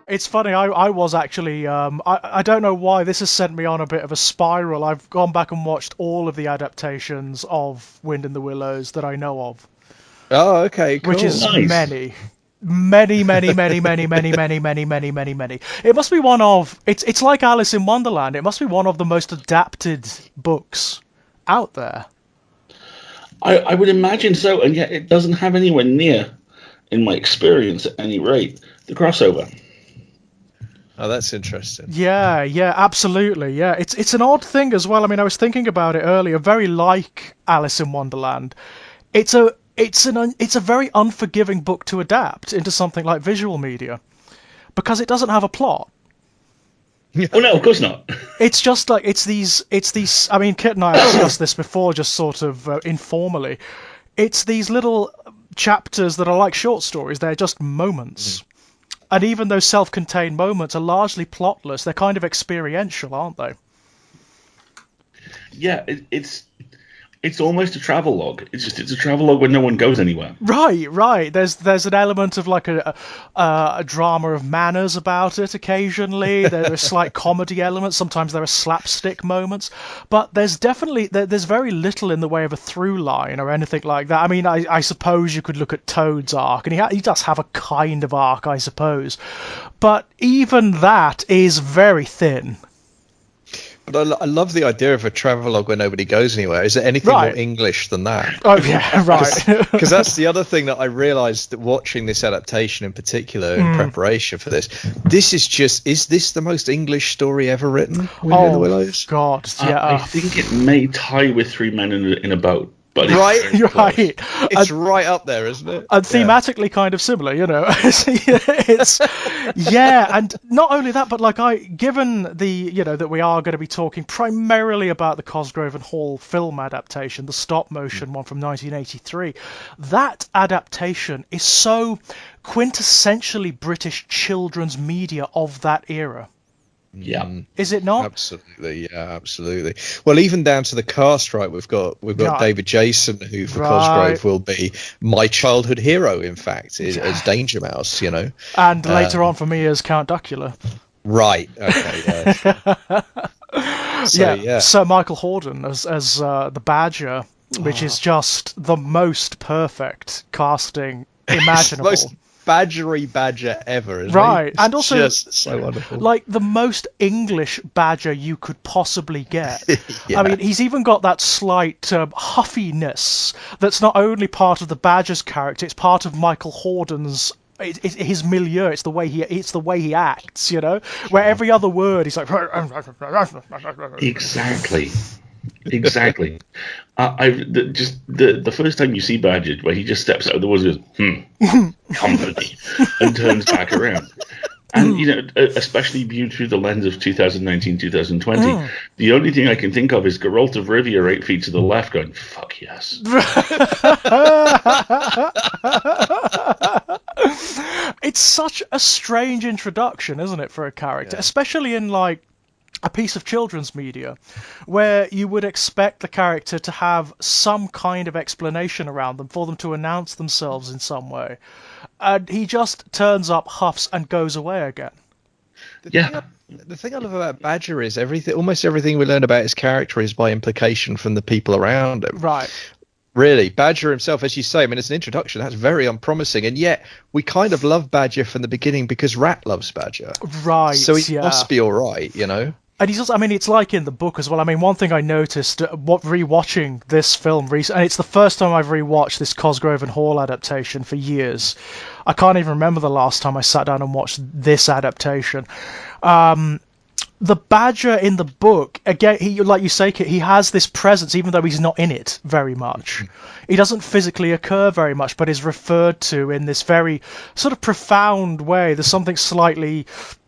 It's funny, I was actually, I don't know why this has sent me on a bit of a spiral. I've gone back and watched all of the adaptations of Wind in the Willows that I know of, Oh, okay, cool. which is Nice. many. Many, many, many, many, many, many, many, many, many, many. It must be one of, it's like Alice in Wonderland. It must be one of the most adapted books out there. I would imagine so, and yet it doesn't have anywhere near, in my experience at any rate, the crossover. Oh, that's interesting. Yeah, absolutely. Yeah, it's an odd thing as well. I mean, I was thinking about it earlier. Very like Alice in Wonderland. It's a very unforgiving book to adapt into something like visual media because it doesn't have a plot. Oh no, of course not. It's just like it's these. I mean, Kit and I have discussed this before, just sort of informally. It's these little chapters that are like short stories. They're just moments. And even those self-contained moments are largely plotless. They're kind of experiential, aren't they? Yeah, it's almost a travel log. It's a travel log where no one goes anywhere. Right. There's an element of like a drama of manners about it occasionally. There are slight comedy elements. Sometimes there are slapstick moments. But there's definitely there's very little in the way of a through line or anything like that. I mean, I suppose you could look at Toad's arc, and he does have a kind of arc, I suppose. But even that is very thin. But I love the idea of a travelogue where nobody goes anywhere. Is there anything more English than that? Oh, yeah, right. Because that's the other thing that I realised that watching this adaptation in particular in preparation for this. Is this the most English story ever written? Wind in the Willows? God, yeah. I think it may tie with Three Men in a Boat. But Right. It's right up there, isn't it? And thematically kind of similar, you know. It's and not only that, but like given that we are going to be talking primarily about the Cosgrove and Hall film adaptation, the stop motion one from 1983, that adaptation is so quintessentially British children's media of that era. Yeah, is it not? Absolutely, yeah, absolutely. Well, even down to the cast, right? We've got David Jason, who for Cosgrove will be my childhood hero. In fact, as Danger Mouse, you know, and later on for me as Count Duckula. Right. Okay. Yeah. Sir Michael Hordern as the Badger, which is just the most perfect casting imaginable. Most badgery badger ever, isn't right? It's and also just so wonderful, like the most English badger you could possibly get. Yeah. I mean, he's even got that slight huffiness that's not only part of the badger's character; it's part of Michael Hordern's. It's his milieu. It's the way he acts. You know, where every other word he's like. Exactly. The first time you see Badger, where he just steps out of the woods and goes, company, and turns back around. And, especially viewed through the lens of 2019, 2020, the only thing I can think of is Geralt of Rivia 8 feet to the left going, fuck yes. It's such a strange introduction, isn't it, for a character? Yeah. Especially in, like, a piece of children's media where you would expect the character to have some kind of explanation around them, for them to announce themselves in some way. And he just turns up, huffs, and goes away again. The thing I love about Badger is almost everything we learn about his character is by implication from the people around him. Right. Really, Badger himself, as you say, I mean, as an introduction, that's very unpromising. And yet, we kind of love Badger from the beginning because Rat loves Badger. Right. So he must be all right, you know? And he's also, I mean, it's like in the book as well. I mean, one thing I noticed rewatching this film recently, and it's the first time I've rewatched this Cosgrove and Hall adaptation for years. I can't even remember the last time I sat down and watched this adaptation. The Badger in the book, again, he, like you say, Kit, he has this presence, even though he's not in it very much. He doesn't physically occur very much, but is referred to in this very sort of profound way. There's something slightly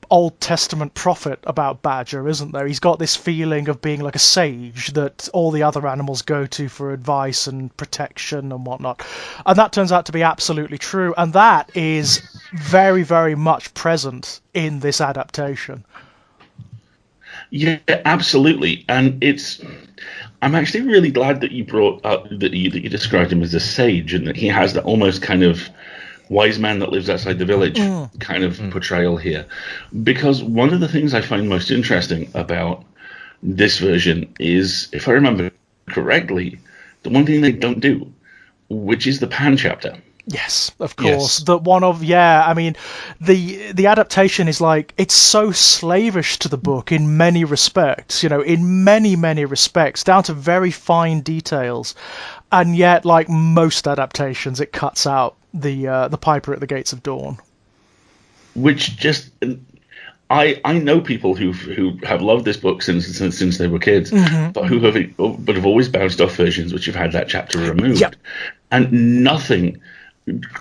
Old Testament prophet about Badger, isn't there? He's got this feeling of being like a sage that all the other animals go to for advice and protection and whatnot. And that turns out to be absolutely true. And that is very, very much present in this adaptation. Yeah, absolutely. And I'm actually really glad that you brought up that you described him as a sage, and that he has that almost kind of wise man that lives outside the village kind of portrayal here. Because one of the things I find most interesting about this version is, if I remember correctly, the one thing they don't do, which is the Pan chapter. Yes, of course. I mean, the adaptation is like, it's so slavish to the book in many respects, in many respects, down to very fine details. And yet, like most adaptations, it cuts out the Piper at the Gates of Dawn. Which just... I know people who have loved this book since they were kids, but who have always bounced off versions which have had that chapter removed. Yep. And nothing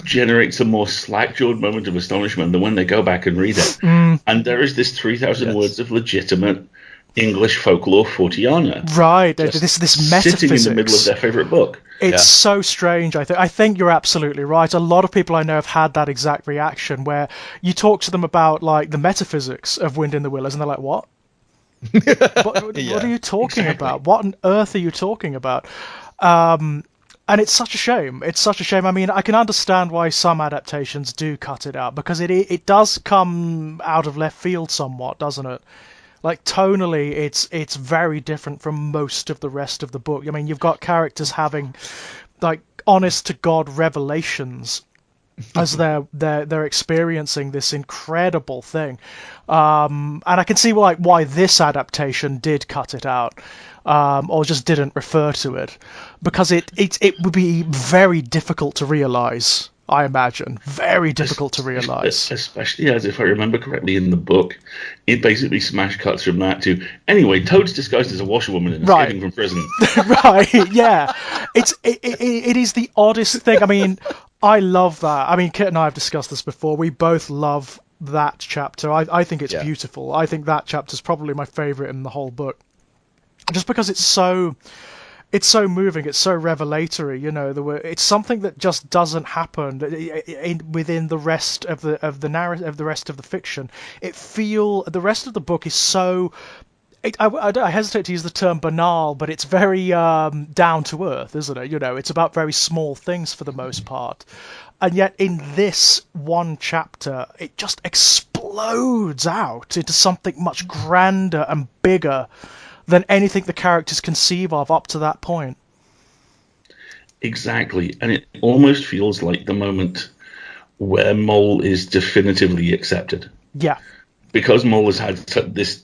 generates a more slack-jawed moment of astonishment than when they go back and read it. And there is this 3,000 words of legitimate English folklore Fortiana. Right, this metaphysics. Sitting in the middle of their favourite book. It's so strange, I think. I think you're absolutely right. A lot of people I know have had that exact reaction, where you talk to them about, like, the metaphysics of Wind in the Willows, and they're like, what? What are you talking about? What on earth are you talking about? And it's such a shame. It's such a shame. I mean, I can understand why some adaptations do cut it out, because it does come out of left field somewhat, doesn't it? Like, tonally, it's very different from most of the rest of the book. I mean, you've got characters having, like, honest-to-God revelations as they're experiencing this incredible thing. And I can see, like, why this adaptation did cut it out. Or just didn't refer to it, because it would be very difficult to realise, I imagine. Very difficult to realise. Especially as, if I remember correctly in the book, it basically smash cuts from that to, anyway, Toad's disguised as a washerwoman and escaping from prison. Right, yeah. It is the oddest thing. I mean, I love that. I mean, Kit and I have discussed this before. We both love that chapter. I think it's beautiful. I think that chapter's probably my favourite in the whole book. Just because it's so moving, it's so revelatory, it's something that just doesn't happen within the rest of the narrative, the rest of the fiction. The rest of the book is so. I hesitate to use the term banal, but it's very down to earth, isn't it? It's about very small things for the most part. And yet in this one chapter, it just explodes out into something much grander and bigger than anything the characters conceive of up to that point. Exactly. And it almost feels like the moment where Mole is definitively accepted. Yeah. Because Mole has had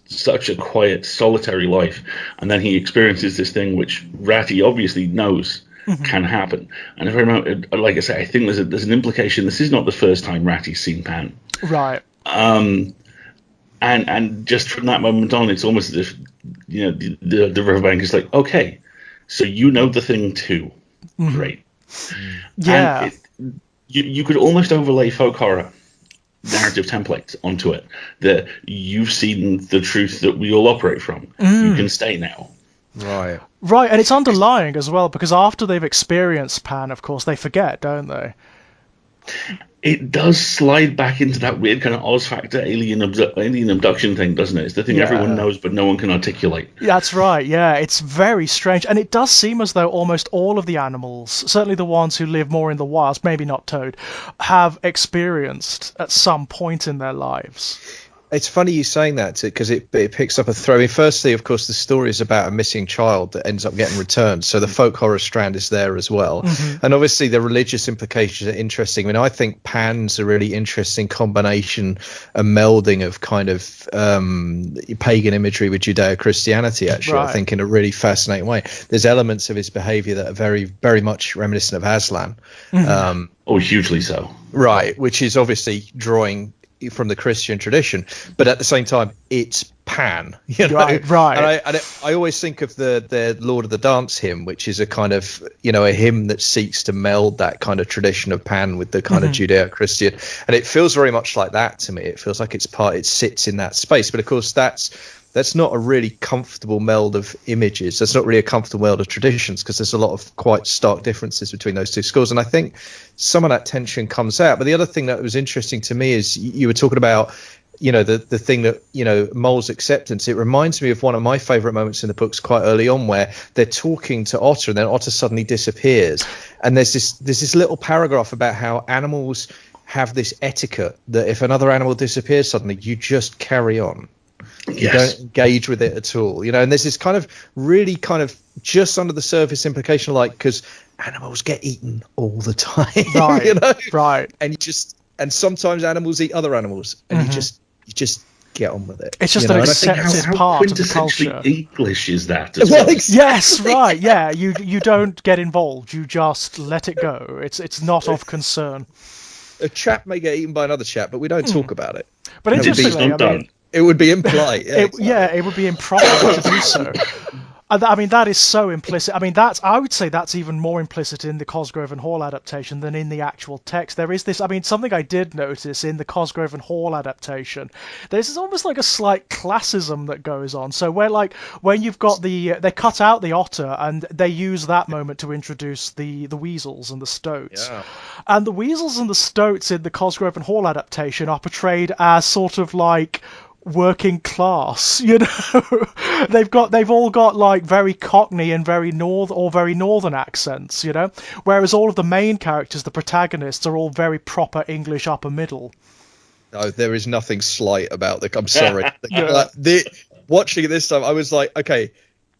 such a quiet, solitary life, and then he experiences this thing which Ratty obviously knows can happen. And if I remember, like I say, I think there's an implication. This is not the first time Ratty's seen Pan. Right. And just from that moment on, it's almost as if, the riverbank is like, okay, so you know the thing too. Great. Yeah. And you could almost overlay folk horror narrative templates onto it, that you've seen the truth that we all operate from. You can stay now. Right. Right, and it's underlying as well, because after they've experienced Pan, of course, they forget, don't they? It does slide back into that weird kind of Oz Factor alien abduction thing, doesn't it? It's the thing everyone knows but no one can articulate. That's right, yeah. It's very strange. And it does seem as though almost all of the animals, certainly the ones who live more in the wilds, maybe not Toad, have experienced at some point in their lives. It's funny you saying that, because it picks up a thread. I mean, firstly, of course, the story is about a missing child that ends up getting returned. So the folk horror strand is there as well. And obviously the religious implications are interesting. I mean, I think Pan's a really interesting combination, a melding of kind of pagan imagery with Judeo-Christianity, actually, I think, in a really fascinating way. There's elements of his behavior that are very, very much reminiscent of Aslan. Hugely so. Right, which is obviously drawing from the Christian tradition, but at the same time it's Pan, Right. And I always think of the Lord of the Dance hymn, which is a kind of a hymn that seeks to meld that kind of tradition of Pan with the kind of Judeo-Christian, and it feels very much like that to me. It feels like it sits in that space, but of course that's not a really comfortable meld of images. That's not really a comfortable meld of traditions, because there's a lot of quite stark differences between those two schools. And I think some of that tension comes out. But the other thing that was interesting to me is you were talking about, the thing that, Mole's acceptance. It reminds me of one of my favourite moments in the books quite early on, where they're talking to Otter and then Otter suddenly disappears. And there's this little paragraph about how animals have this etiquette that if another animal disappears suddenly, you just carry on. You don't engage with it at all, and there's this kind of really kind of just under the surface implication, like, because animals get eaten all the time, right? Right. And sometimes animals eat other animals, and you just get on with it. It's just an accepted part of the culture. English is that as well? Yes, right. Yeah, you don't get involved. You just let it go. It's not of concern. A chap may get eaten by another chap, but we don't talk about it. But interestingly, it would be impolite. It would be improper to do so. I mean, that is so implicit. I mean, I would say that's even more implicit in the Cosgrove and Hall adaptation than in the actual text. There is this, I mean, something I did notice in the Cosgrove and Hall adaptation, there's almost like a slight classism that goes on. So when you've got they cut out the otter and they use that moment to introduce the weasels and the stoats. Yeah. And the weasels and the stoats in the Cosgrove and Hall adaptation are portrayed as sort of like working class, they've all got like very Cockney and very northern accents, whereas all of the main characters, the protagonists, are all very proper English upper middle. No, there is nothing slight about the. I'm sorry. Watching it this time, I was like, okay,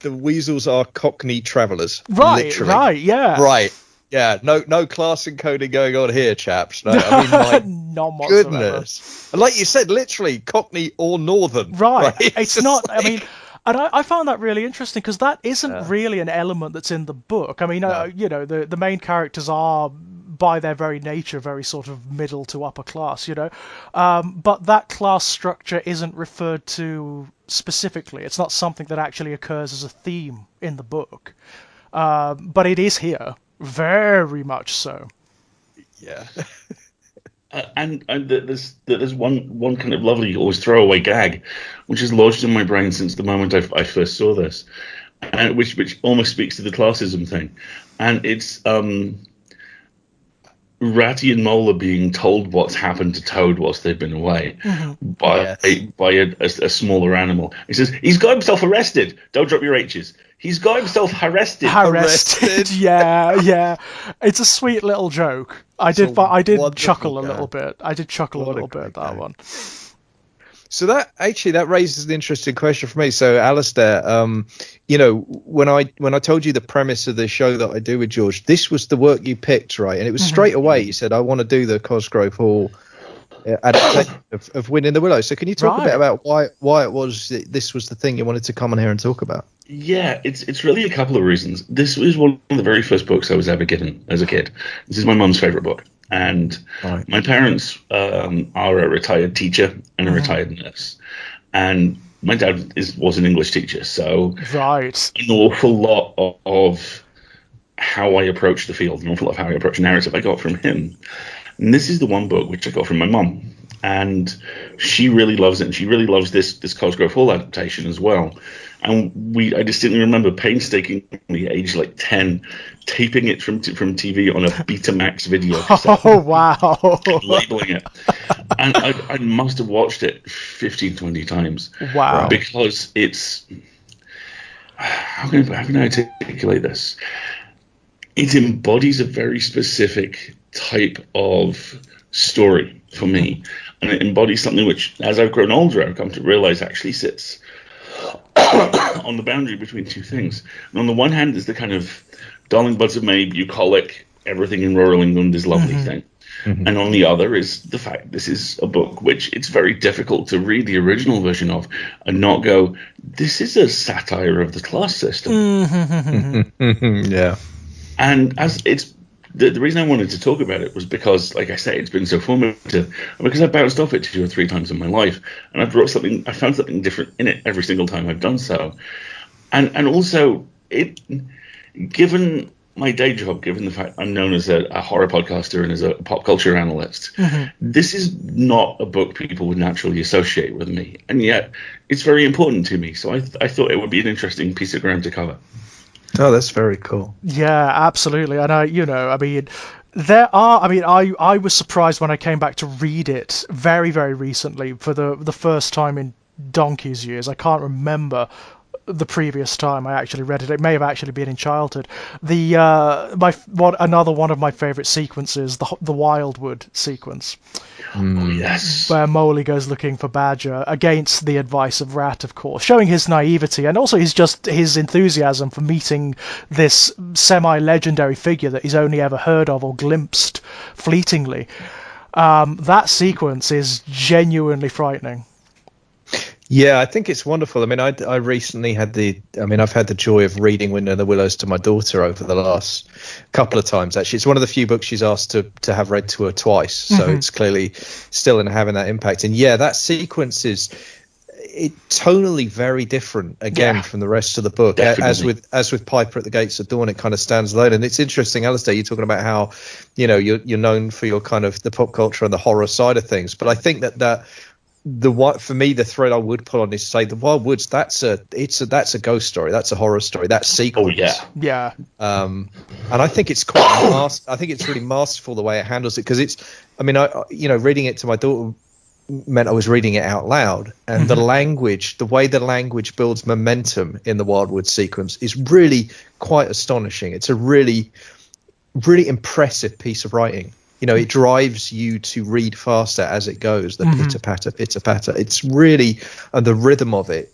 the weasels are Cockney travellers, right? Literally. Right, yeah, right. Yeah, no class encoding going on here, chaps. No, I mean, my goodness. And like you said, literally Cockney or Northern. Right. It's not, like... I mean, and I found that really interesting because that isn't really an element that's in the book. I mean, the main characters are, by their very nature, very sort of middle to upper class, but that class structure isn't referred to specifically. It's not something that actually occurs as a theme in the book. But it is here. Very much so. Yeah. And there's one kind of lovely, always throwaway gag, which is lodged in my brain since the moment I first saw this, and which almost speaks to the classism thing, and it's Ratty and Mole are being told what's happened to Toad whilst they've been away by a smaller animal. He says he's got himself arrested. Don't drop your H's. He's got himself arrested. Yeah. It's a sweet little joke. I did chuckle a little bit. I did chuckle a little bit at that one. So that raises an interesting question for me. So Alasdair, when I told you the premise of the show that I do with George, this was the work you picked, right? And it was straight away you said, I want to do the Cosgrove Hall adaptation of Winnie the Willows. So can you talk a bit about why it was this was the thing you wanted to come on here and talk about? Yeah, it's really a couple of reasons. This was one of the very first books I was ever given as a kid. This is my mum's favorite book. And my parents are a retired teacher and a retired nurse. And my dad was an English teacher. So an awful lot of how I approach the field, an awful lot of how I approach narrative I got from him. And this is the one book which I got from my mum. And she really loves it. And she really loves this Cosgrove Hall adaptation as well. And I distinctly remember painstakingly, aged like 10, taping it from TV on a Betamax video cassette. Oh, wow. Labeling it. And I must have watched it 15, 20 times. Wow. Because it's... How can I articulate this? It embodies a very specific type of story for me. And it embodies something which, as I've grown older, I've come to realize actually sits on the boundary between two things. And on the one hand is the kind of darling buds of May, bucolic, everything in rural England is lovely thing. And on the other is the fact this is a book which it's very difficult to read the original version of and not go, this is a satire of the class system. Yeah. And as it's the reason I wanted to talk about it was because, like I say, it's been so formative. Because I bounced off it 2 or 3 times in my life, and I found something different in it every single time I've done so. And also, given my day job, given the fact I'm known as a horror podcaster and as a pop culture analyst, this is not a book people would naturally associate with me, and yet it's very important to me. So I thought it would be an interesting piece of ground to cover. Oh, that's very cool. Yeah, absolutely. And I was surprised when I came back to read it very, very recently for the first time in donkey's years. I can't remember the previous time I actually read it. It may have actually been in childhood. Another one of my favourite sequences, the Wildwood sequence. Oh, yes. Where Moley goes looking for Badger against the advice of Rat, of course, showing his naivety and also his enthusiasm for meeting this semi-legendary figure that he's only ever heard of or glimpsed fleetingly. That sequence is genuinely frightening. Yeah, I think it's wonderful. I mean, I recently had I've had the joy of reading Wind in the Willows to my daughter over the last couple of times, actually. It's one of the few books she's asked to have read to her twice, so it's clearly still having that impact. And yeah, that sequence is tonally very different again from the rest of the book. Definitely. As with Piper at the Gates of Dawn, it kind of stands alone. And it's interesting, Alasdair, you're talking about how, you're known for your kind of the pop culture and the horror side of things. But I think that for me, the thread I would pull on is to say the Wild Woods. That's a ghost story. That's a horror story. That sequence. Oh yeah. And I think it's quite. I think it's really masterful the way it handles it, because it's. I mean, reading it to my daughter meant I was reading it out loud, and the way the language builds momentum in the Wild Woods sequence is really quite astonishing. It's a really, really impressive piece of writing. It drives you to read faster as it goes. The pitter patter, pitter patter. It's really, and the rhythm of it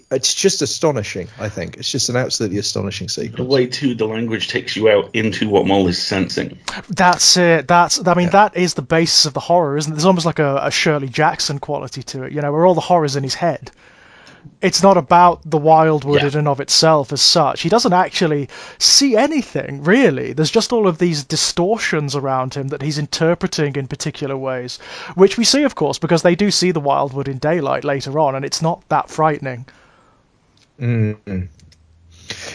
it's just astonishing. I think it's just an absolutely astonishing sequence. The way too the language takes you out into what Mole is sensing. That's it. That is the basis of the horror, isn't it? There's almost like a Shirley Jackson quality to it. Where all the horror's in his head. It's not about the Wildwood in and of itself as such. He doesn't actually see anything, really. There's just all of these distortions around him that he's interpreting in particular ways, which we see, of course, because they do see the Wildwood in daylight later on, and it's not that frightening. Mm-hmm.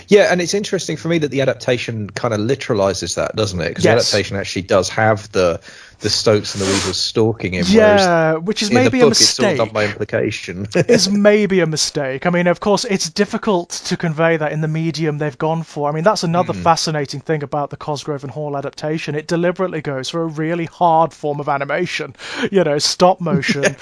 Yeah, and it's interesting for me that the adaptation kind of literalizes that, doesn't it? Because the adaptation actually does have the Stoats and the Weasels stalking him. Yeah, which is maybe a mistake. It's all done by implication. Is maybe a mistake. I mean, of course, it's difficult to convey that in the medium they've gone for. I mean, that's another fascinating thing about the Cosgrove and Hall adaptation. It deliberately goes for a really hard form of animation, stop motion,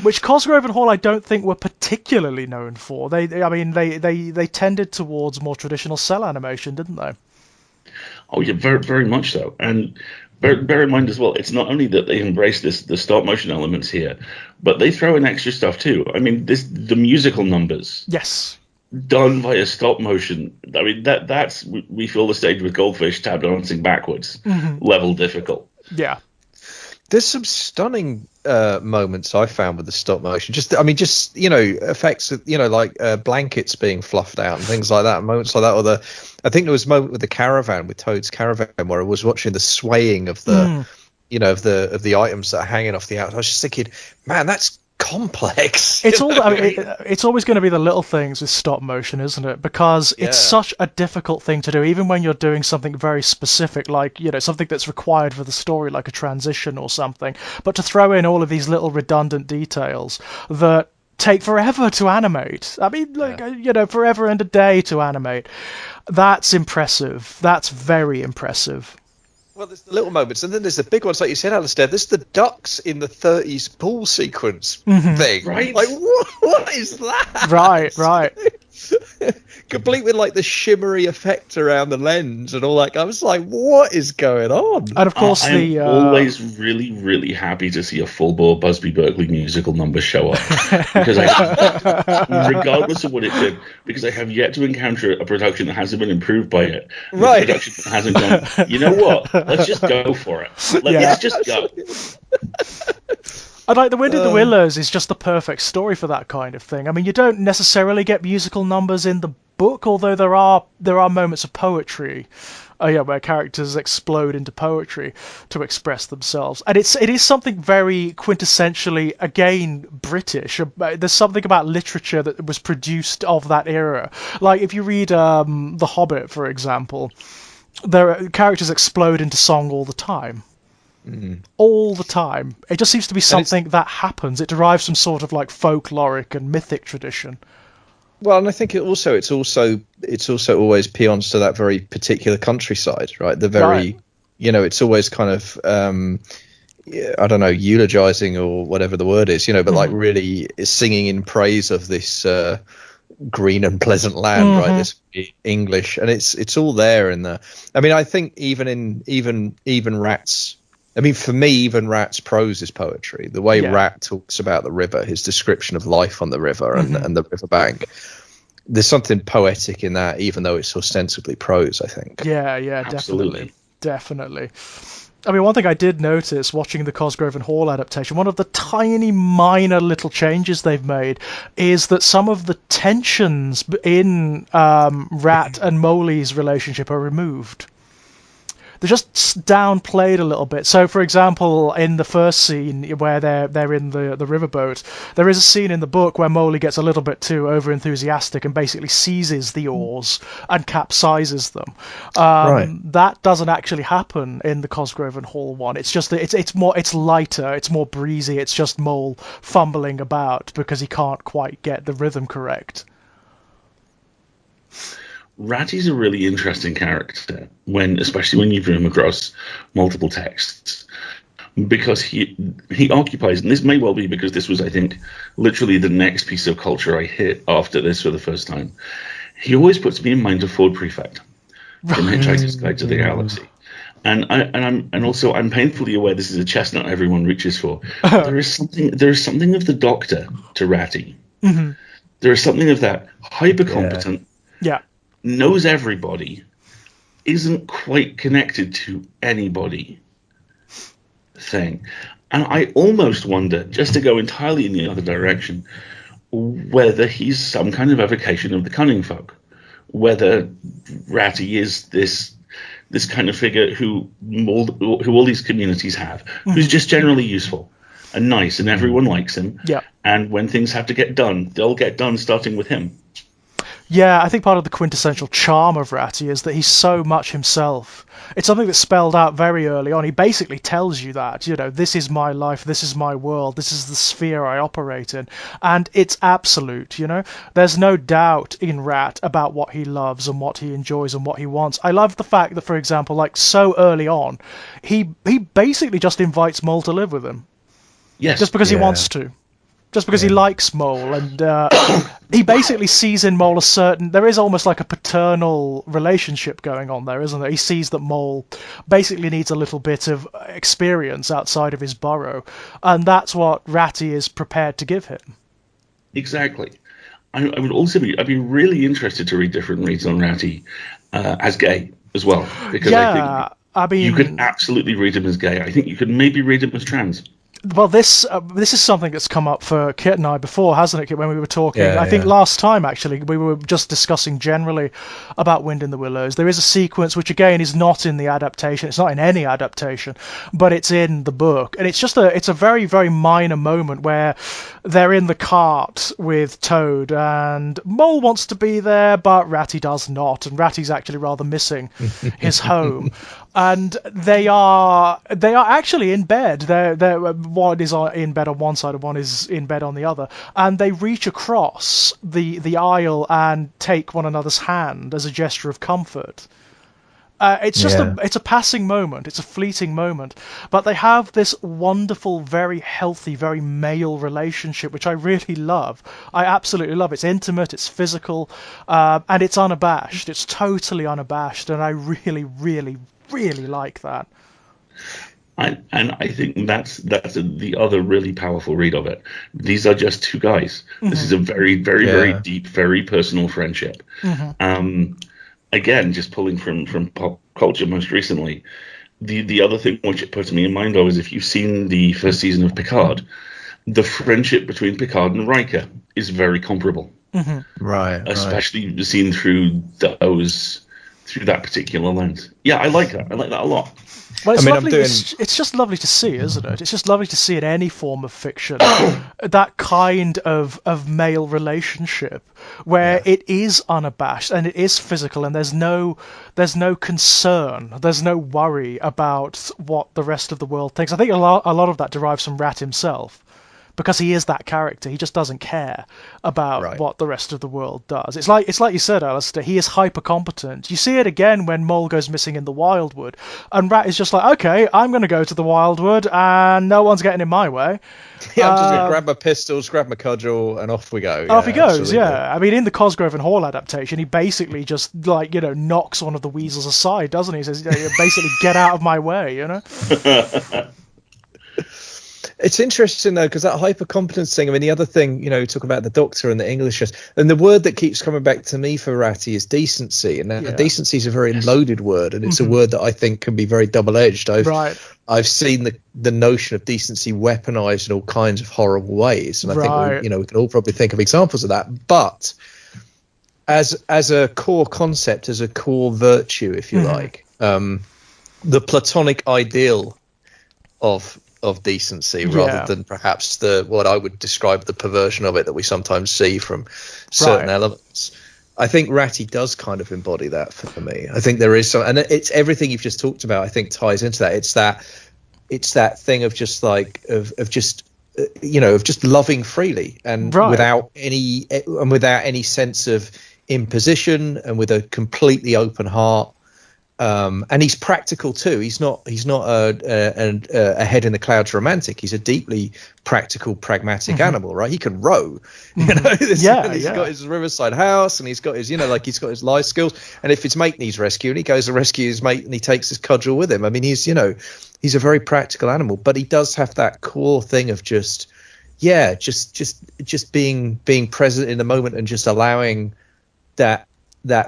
which Cosgrove and Hall I don't think were particularly known for. They tended towards more traditional cell animation, didn't they? Oh yeah, very, very much so. And bear in mind as well, it's not only that they embrace the stop motion elements here, but they throw in extra stuff too. I mean, the musical numbers. Yes. Done via stop motion. I mean, that's we fill the stage with goldfish tap dancing backwards. Level difficult. Yeah. There's some stunning moments I found with the stop motion. Just effects, like blankets being fluffed out and things like that. Moments like that, I think there was a moment with the caravan, with Toad's caravan, where I was watching the swaying of the, of the items that are hanging off the outside. I was just thinking, man, that's complex. It's all. It's always going to be the little things with stop motion, isn't it? Because it's such a difficult thing to do, even when you're doing something very specific, like something that's required for the story, like a transition or something. But to throw in all of these little redundant details that take forever to animate. I mean, forever and a day to animate. That's impressive. That's very impressive. Well, there's the little moments, and then there's the big ones, like you said, Alasdair. There's the ducks in the 30s pool sequence thing. Right. Like, what is that? Right. Complete with, like, the shimmery effect around the lens and all that. I was like, what is going on? And, of course, I'm always really, really happy to see a full-bore Busby Berkeley musical number show up. Because regardless of what it did, because I have yet to encounter a production that hasn't been improved by it. Right. A production that hasn't gone, you know what? Let's just go for it. Let's just go. And like The Wind in the Willows is just the perfect story for that kind of thing. I mean, you don't necessarily get musical numbers in the book, although there are moments of poetry, where characters explode into poetry to express themselves, and it is something very quintessentially, again, British. There's something about literature that was produced of that era. Like if you read The Hobbit, for example, characters explode into song all the time. All the time. It just seems to be something that happens. It derives from sort of like folkloric and mythic tradition. Well, and I think it's also always peons to that very particular countryside, right? The very, it's always kind of, I don't know, eulogizing or whatever the word is, but like really singing in praise of this green and pleasant land, right? This English, and it's all there in the. I mean, I think even Rat's. I mean, for me, even Rat's prose is poetry. The way Rat talks about the river, his description of life on the river and the riverbank. There's something poetic in that, even though it's ostensibly prose, I think. Yeah, definitely. I mean, one thing I did notice watching the Cosgrove and Hall adaptation, one of the tiny minor little changes they've made is that some of the tensions in Rat and Moley's relationship are removed. They're just downplayed a little bit. So, for example, in the first scene where they're in the riverboat, there is a scene in the book where Moley gets a little bit too over-enthusiastic and basically seizes the oars and capsizes them. That doesn't actually happen in the Cosgrove and Hall one. It's just that it's lighter, it's more breezy. It's just Mole fumbling about because he can't quite get the rhythm correct. Ratty's a really interesting character, especially when you bring him across multiple texts, because he occupies, and this may well be because this was, I think, literally the next piece of culture I hit after this for the first time. He always puts me in mind of Ford Prefect from Hitchhiker's Guide to the Galaxy. And I'm painfully aware this is a chestnut everyone reaches for. There is something of the Doctor to Ratty. Mm-hmm. There is something of that hyper competent. Yeah. Knows everybody, isn't quite connected to anybody thing. And I almost wonder, just to go entirely in the other direction, whether he's some kind of evocation of the cunning folk, whether Ratty is this kind of figure who all these communities have, who's just generally useful and nice, and everyone likes him. Yeah. And when things have to get done, they'll get done starting with him. Yeah, I think part of the quintessential charm of Ratty is that he's so much himself. It's something that's spelled out very early on. He basically tells you that, this is my life, this is my world, this is the sphere I operate in. And it's absolute, There's no doubt in Rat about what he loves and what he enjoys and what he wants. I love the fact that, for example, like so early on, he basically just invites Mole to live with him. Yes. Just because he wants to. Just because he likes Mole, and he basically sees in Mole there is almost like a paternal relationship going on there, isn't there? He sees that Mole basically needs a little bit of experience outside of his burrow, and that's what Ratty is prepared to give him. Exactly. I would also I'd be really interested to read different reads on Ratty as gay as well, because I think you could absolutely read him as gay. I think you could maybe read him as trans. Well, this is something that's come up for Kit and I before, hasn't it, Kit, when we were talking? I think last time, actually, we were just discussing generally about Wind in the Willows. There is a sequence which, again, is not in the adaptation. It's not in any adaptation, but it's in the book. And it's a very, very minor moment where they're in the cart with Toad, and Mole wants to be there, but Ratty does not. And Ratty's actually rather missing his home. And they are actually in bed. They're one is in bed on one side and one is in bed on the other, and they reach across the aisle and take one another's hand as a gesture of comfort. It's just it's a passing moment. It's a fleeting moment, but they have this wonderful, very healthy, very male relationship, which I really love. I absolutely love. It's intimate, it's physical, and it's unabashed. It's totally unabashed, and I really, really, really like that. And I think that's the other really powerful read of it. These are just two guys. Mm-hmm. This is a very, very, very deep, very personal friendship. Mm-hmm. Again, just pulling from pop culture most recently, the other thing which it puts me in mind of is if you've seen the first season of Picard, the friendship between Picard and Riker is very comparable. Mm-hmm. Right. Especially seen through that particular lens. Yeah, I like that. I like that a lot. Well, it's just lovely to see, isn't it? It's just lovely to see in any form of fiction that kind of male relationship where it is unabashed and it is physical, and there's no concern, there's no worry about what the rest of the world thinks. I think a lot of that derives from Rat himself, because he is that character. He just doesn't care about Right. what the rest of the world does. It's like you said, Alasdair. He is hyper competent. You see it again when Mole goes missing in the Wildwood, and Rat is just like, okay, I'm going to go to the Wildwood, and no one's getting in my way. Yeah, I'm just gonna grab my pistols, grab my cudgel, and off we go. Off he goes, absolutely. yeah. I mean, in the Cosgrove and Hall adaptation, he basically just, like, knocks one of the weasels aside, doesn't he? He says, basically, get out of my way, It's interesting though, because that hypercompetence thing. I mean, the other thing, talk about the Doctor and the English, and the word that keeps coming back to me for Ratty is decency, and decency is a very loaded word, and it's a word that I think can be very double-edged. I've seen the notion of decency weaponized in all kinds of horrible ways, and I think we can all probably think of examples of that. But as a core concept, as a core virtue, if you like, the Platonic ideal of decency, rather than perhaps what I would describe the perversion of it that we sometimes see from certain elements. I think Ratty does kind of embody that for me. I think there is some, and it's everything you've just talked about, I think ties into that. It's that thing of just like of just loving freely and without any sense of imposition, and with a completely open heart. And he's practical too. He's not a head in the clouds romantic. He's a deeply practical, pragmatic animal, right? He can row, he's got his riverside house, and he's got his, he's got his life skills. And if his mate needs rescue, and he goes to rescue his mate, and he takes his cudgel with him. I mean, he's a very practical animal, but he does have that core thing of just being present in the moment and just allowing that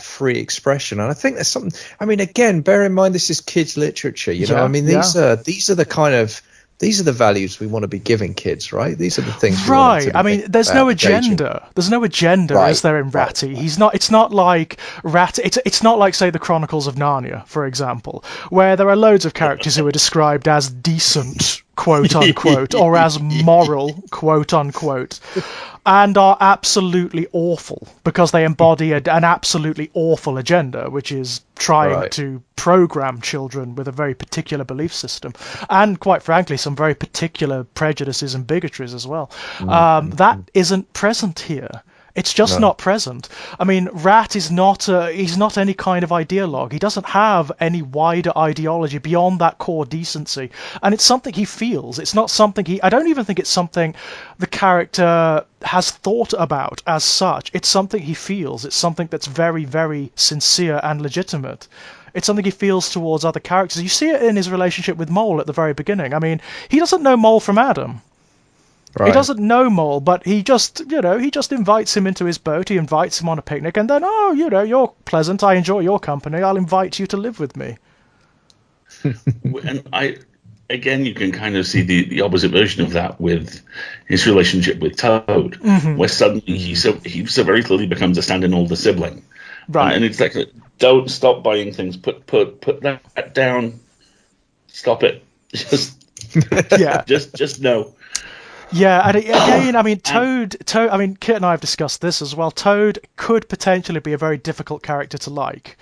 free expression. And I think there's something, I mean, again, bear in mind this is kids literature, these are the values we want to be giving kids, right? These are the things we want to be I mean, there's no agenda. There's no agenda, is there, in Ratty? It's not like Ratty. It's not like, say, the Chronicles of Narnia, for example, where there are loads of characters who are described as decent, quote unquote, or as moral, quote unquote, and are absolutely awful because they embody an absolutely awful agenda, which is trying to program children with a very particular belief system, and quite frankly, some very particular prejudices and bigotries as well. That isn't present here. It's just not present. I mean, Rat is he's not any kind of ideologue. He doesn't have any wider ideology beyond that core decency. And it's something he feels. It's not something I don't even think it's something the character has thought about as such. It's something he feels. It's something that's very, very sincere and legitimate. It's something he feels towards other characters. You see it in his relationship with Mole at the very beginning. I mean, he doesn't know Mole from Adam. Right. He doesn't know Mole, but he just invites him into his boat. He invites him on a picnic, and then, you're pleasant. I enjoy your company. I'll invite you to live with me. And again, you can kind of see the opposite version of that with his relationship with Toad, where suddenly he so very clearly becomes a stand-in older sibling. Right. And it's like, don't stop buying things. Put that down. Stop it. Just no. Yeah, and again, I mean, Toad. I mean, Kit and I have discussed this as well. Toad could potentially be a very difficult character to like.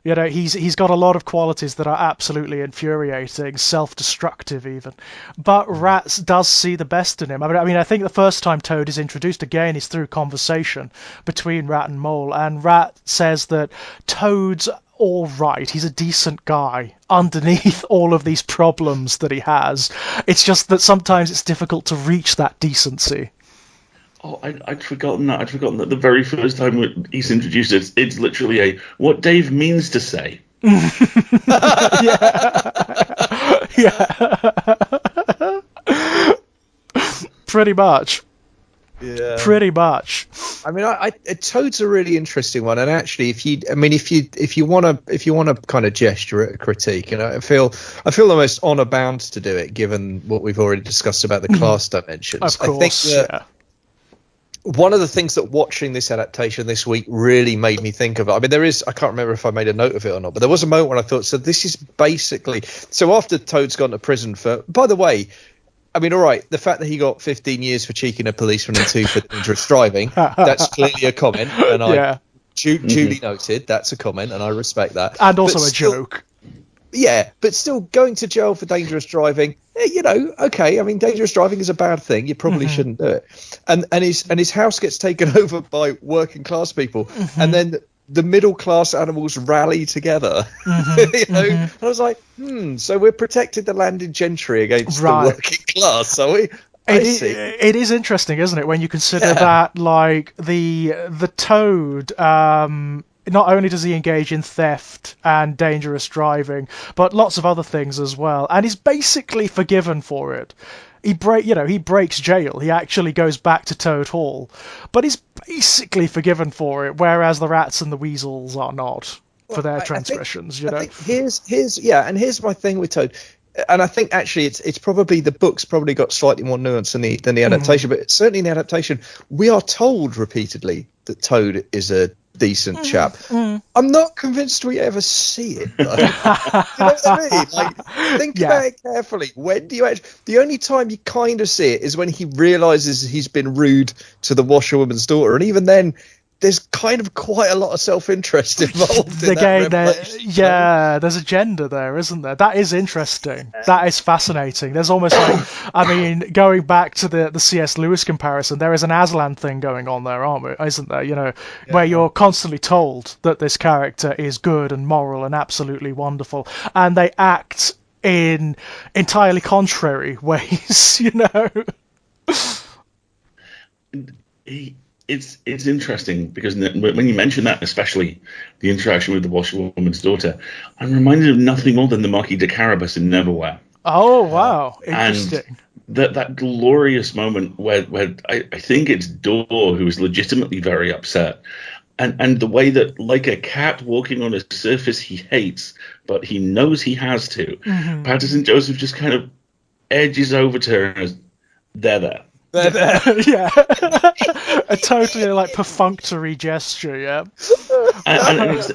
He's got a lot of qualities that are absolutely infuriating, self-destructive even. But Rat does see the best in him. I mean, I think the first time Toad is introduced again is through conversation between Rat and Mole, and Rat says that Toad's all right. He's a decent guy underneath all of these problems that he has. It's just that sometimes it's difficult to reach that decency. Oh, I'd forgotten that. I'd forgotten that the very first time he's introduced it, it's literally what Dave means to say. Yeah. Pretty much. Yeah. Pretty much. I mean, Toad's a really interesting one, and actually, if you want to kind of gesture at a critique, I feel almost honor bound to do it, given what we've already discussed about the class dimensions. Of course, I think that one of the things that watching this adaptation this week really made me think of, I mean, I can't remember if I made a note of it or not, but there was a moment when I thought, so this is basically, so after Toad's gone to prison for, by the way, I mean, all right, the fact that he got 15 years for cheeking a policeman and 2 for dangerous driving, that's clearly a comment. And I duly noted, that's a comment, and I respect that. And also a joke. Yeah, but still going to jail for dangerous driving, okay. I mean, dangerous driving is a bad thing. You probably shouldn't do it. And his house gets taken over by working class people, and then the middle class animals rally together. And I was like, so we're protecting the landed gentry against the working class, are we? It is interesting, isn't it, when you consider that, like, the Toad, not only does he engage in theft and dangerous driving, but lots of other things as well, and he's basically forgiven for it. He breaks jail. He actually goes back to Toad Hall, but he's basically forgiven for it, whereas the rats and the weasels are not for their transgressions. I think here's my thing with Toad. And I think actually it's probably the book's probably got slightly more nuance than the adaptation, but certainly in the adaptation we are told repeatedly that Toad is a decent chap. I'm not convinced we ever see it though. You know what I mean? Like, think about it carefully. When do you actually? The only time you kind of see it is when he realizes he's been rude to the washerwoman's daughter, and even then there's kind of quite a lot of self-interest involved in that revelation. There's agenda there, isn't there? That is interesting. That is fascinating. There's almost like, I mean, going back to the C.S. Lewis comparison, there is an Aslan thing going on there, isn't there? Where you're constantly told that this character is good and moral and absolutely wonderful, and they act in entirely contrary ways, It's interesting because when you mention that, especially the interaction with the washerwoman's daughter, I'm reminded of nothing more than the Marquis de Carabas in Neverwhere. Oh, wow. Interesting. And that glorious moment where I think it's Dor who is legitimately very upset. And the way that, like a cat walking on a surface he hates, but he knows he has to, Patterson Joseph just kind of edges over to her and goes, there. Yeah. A totally like perfunctory gesture, and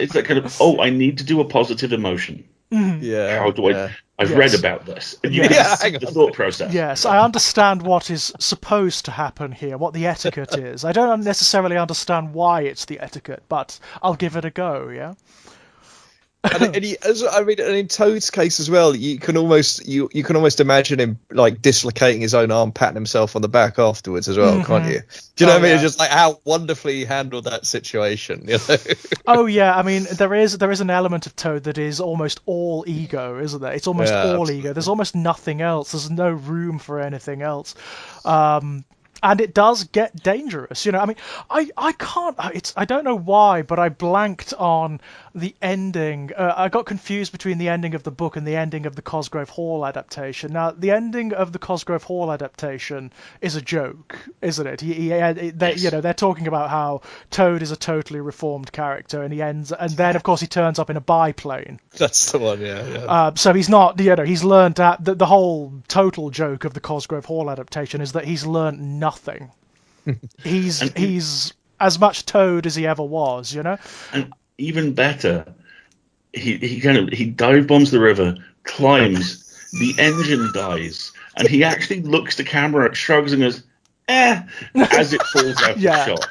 it's that kind of, I need to do a positive emotion. How do I? I've read about this. And the thought process. Yes, I understand what is supposed to happen here, what the etiquette is. I don't necessarily understand why it's the etiquette, but I'll give it a go. Yeah. And in Toad's case as well, you can almost imagine him like dislocating his own arm, patting himself on the back afterwards as well, can't you? Do you know what I mean? It's just like how wonderfully he handled that situation. Oh yeah, I mean there is an element of Toad that is almost all ego, isn't there? It's almost all ego. There's almost nothing else. There's no room for anything else. And it does get dangerous, I mean, I can't. I don't know why, but I blanked on the ending. I got confused between the ending of the book and the ending of the Cosgrove Hall adaptation. Now, the ending of the Cosgrove Hall adaptation is a joke, isn't it? They're talking about how Toad is a totally reformed character, and then of course he turns up in a biplane. That's the one, yeah. So he's not, he's learned that the whole total joke of the Cosgrove Hall adaptation is that he's learned nothing. He's as much Toad as he ever was, And even better, he dive bombs the river, climbs, the engine dies, and he actually looks to camera, shrugs and goes, as it falls out of shot.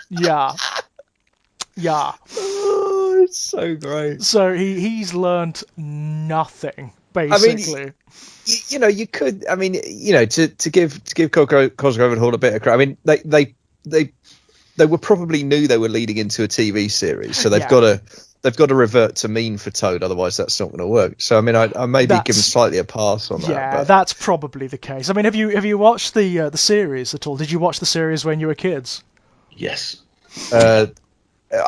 Yeah. Oh, it's so great. So he's learned nothing, basically. I mean, you could. I mean, to give Cosgrove and Hall a bit of credit. I mean, they were probably knew they were leading into a TV series, so they've got to revert to mean for Toad, otherwise that's not going to work. So I mean, I may be given slightly a pass on that. Yeah, that's probably the case. I mean, have you watched the series at all? Did you watch the series when you were kids? Yes. I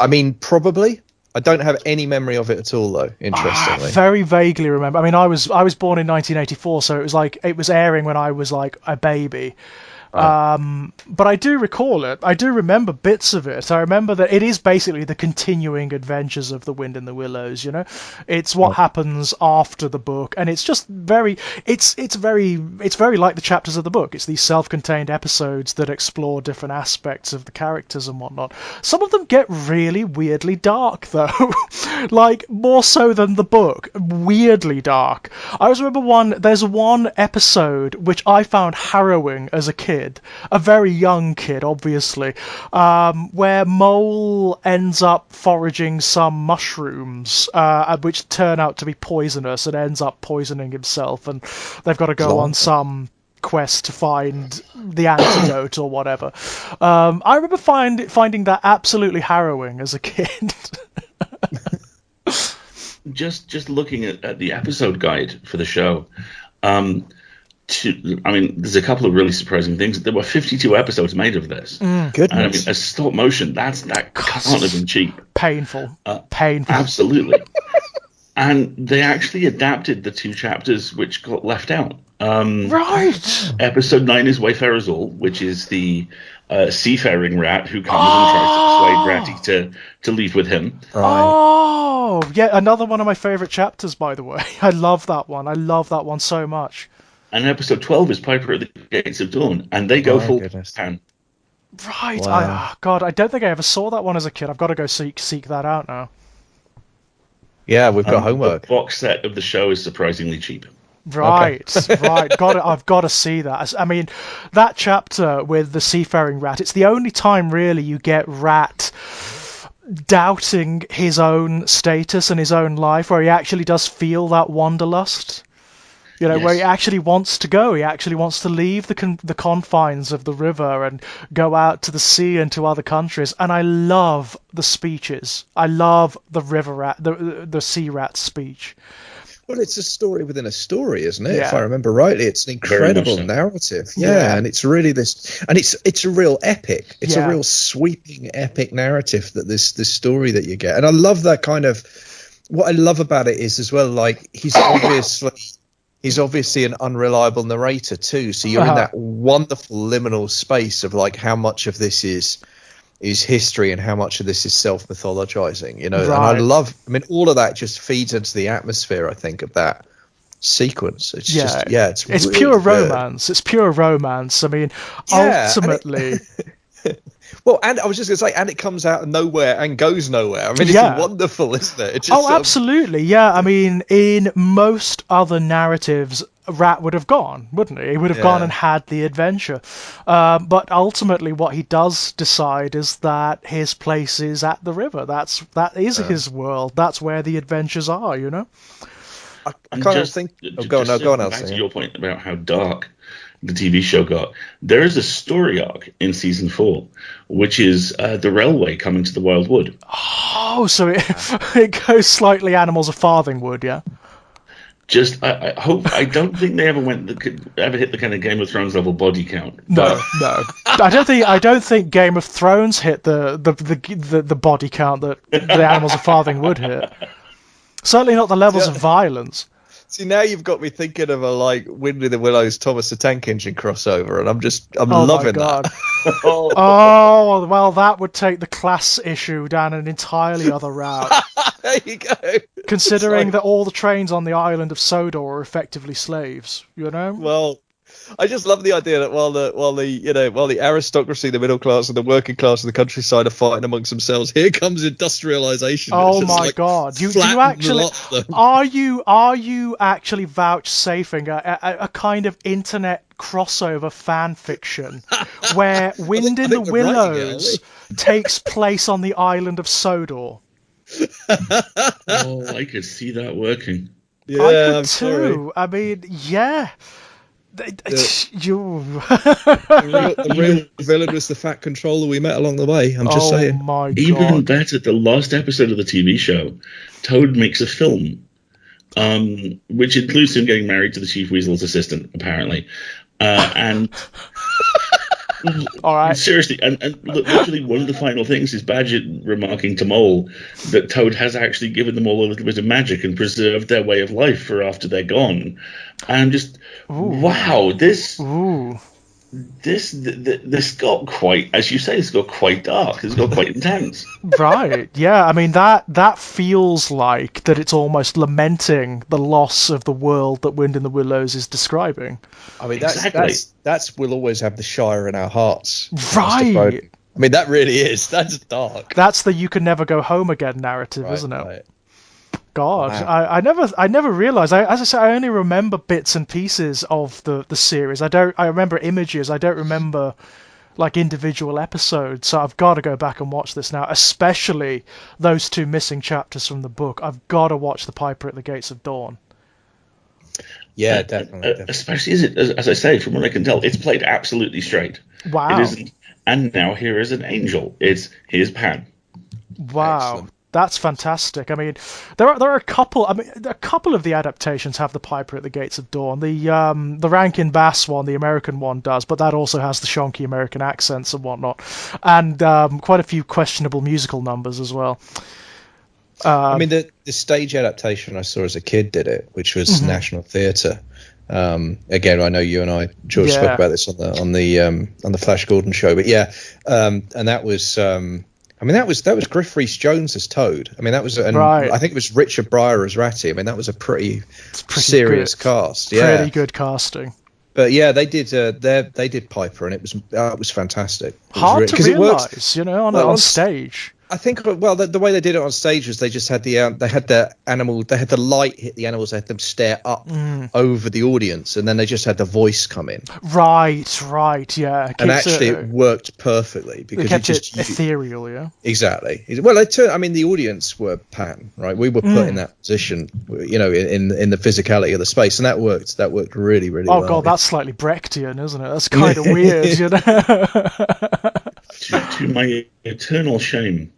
mean, probably. I don't have any memory of it at all, though. Interestingly, very vaguely remember. I mean, I was born in 1984, so it was airing when I was like a baby. But I do recall it. I do remember bits of it. I remember that it is basically the continuing adventures of the Wind in the Willows. It's what happens after the book, and it's just very. It's very like the chapters of the book. It's these self-contained episodes that explore different aspects of the characters and whatnot. Some of them get really weirdly dark, though, like more so than the book. Weirdly dark. I always remember there's one episode which I found harrowing as a kid. kid, a very young kid, obviously, where Mole ends up foraging some mushrooms, which turn out to be poisonous, and ends up poisoning himself, and they've got to go on some quest to find the antidote or whatever. I remember finding that absolutely harrowing as a kid. Just looking at the episode guide for the show, there's a couple of really surprising things. There were 52 episodes made of this. Goodness. And a stop motion, that can't have been cheap. Painful. Painful. Absolutely. And they actually adapted the 2 chapters which got left out. Right. Episode 9 is Wayfarer's All, which is the seafaring rat who comes and tries to persuade Ratty to leave with him. Right. Oh, yeah, another one of my favourite chapters, by the way. I love that one. I love that one so much. And episode 12 is Piper at the Gates of Dawn, and they go full pan. Right. Wow. God, I don't think I ever saw that one as a kid. I've got to go seek that out now. Yeah, we've got homework. The box set of the show is surprisingly cheap. Right, okay. Right. I've got to see that. I mean, that chapter with the seafaring rat, it's the only time really you get Rat doubting his own status and his own life, where he actually does feel that wanderlust. You know, Yes. where he actually wants to go. He actually wants to leave the confines of the river and go out to the sea and to other countries. And I love the speeches. I love the river rat, the sea rat speech. Well, it's a story within a story, isn't it? Yeah. If I remember rightly, it's an incredible narrative. Yeah, and it's really this, and it's a real epic. It's a real sweeping epic narrative that this story that you get. And I love that kind of. What I love about it is as well, like he's obviously an unreliable narrator too. So you're in that wonderful liminal space of like how much of this is history and how much of this is self-mythologizing, you know. Right. And I mean, all of that just feeds into the atmosphere, I think, of that sequence. It's it's really pure good. romance. It's pure romance. I mean, ultimately. Well, and I was just going to say, and it comes out of nowhere and goes nowhere. I mean, it's wonderful, isn't it? It just absolutely. Yeah, I mean, in most other narratives, Rat would have gone, wouldn't he? He would have gone and had the adventure. But ultimately, what he does decide is that his place is at the river. That is his world. That's where the adventures are, you know? I kind of think... go on, Elsa. Back to your point about how dark the TV show got. There is a story arc in season 4, which is the railway coming to the Wild Wood. Oh, so it goes slightly Animals of Farthingwood, yeah? I don't think they ever hit the kind of Game of Thrones level body count. No. I don't think Game of Thrones hit the body count that the Animals of Farthingwood hit. Certainly not the levels of violence. See, now you've got me thinking of a like Wind in the Willows, Thomas the Tank Engine crossover, and I'm loving that. Oh, well, that would take the class issue down an entirely other route. There you go. Considering that all the trains on the island of Sodor are effectively slaves, you know? Well, I just love the idea that while the aristocracy, the middle class, and the working class of the countryside are fighting amongst themselves, here comes industrialization. Oh my God! You actually are you actually vouchsafing a kind of internet crossover fan fiction where Wind in the Willows takes place on the island of Sodor? Oh, I could see that working. Yeah, I could I'm too. sorry. I mean, yeah. The real villain was the fat controller we met along the way. I'm just saying. My God. Even better, the last episode of the TV show, Toad makes a film, which includes him getting married to the Chief Weasel's assistant, apparently. And all right. Seriously, and look, literally one of the final things is Badger remarking to Mole that Toad has actually given them all a little bit of magic and preserved their way of life for after they're gone. And just, wow, this got quite, as you say, it's got quite dark. It's got quite intense. Right. Yeah. I mean, that feels like that it's almost lamenting the loss of the world that Wind in the Willows is describing. I mean, Exactly. that's we'll always have the Shire in our hearts. Right. I mean, that really is. That's dark. That's the you can never go home again narrative, isn't it? Right. God, Wow. I never realized. As I say, I only remember bits and pieces of the series. I remember images. I don't remember like individual episodes. So I've got to go back and watch this now, especially those two missing chapters from the book. I've got to watch The Piper at the Gates of Dawn. Yeah, definitely. Especially as I say, from what I can tell, it's played absolutely straight. Wow. It isn't. And now here is an angel. Here's Pan. Wow. Excellent. That's fantastic. I mean, there are a couple. I mean, a couple of the adaptations have the Piper at the Gates of Dawn. The Rankin Bass one, the American one, does, but that also has the shonky American accents and whatnot, and quite a few questionable musical numbers as well. I mean, the stage adaptation I saw as a kid did it, which was National Theatre. Again, I know you and I, George, spoke about this on the Flash Gordon show, but yeah, and that was. I mean, that was Griff Rhys-Jones as Toad. I mean, that was, and right. I think it was Richard Pryor as Ratty. I mean, that was a pretty serious cast. Yeah, pretty good casting. But yeah, they did Piper, and it was fantastic. Hard to realise, on stage. I think the way they did it on stage was they just had the light hit the animals, they had them stare up over the audience, and then they just had the voice come in. Right, yeah. And actually, it worked perfecally because it kept it ethereal, yeah. Exactly. Well, the audience were Pan, right? We were put in that position, in the physicality of the space, and that worked. That worked really, really well. Oh God, that's slightly Brechtian, isn't it? That's kind of weird, To my eternal shame,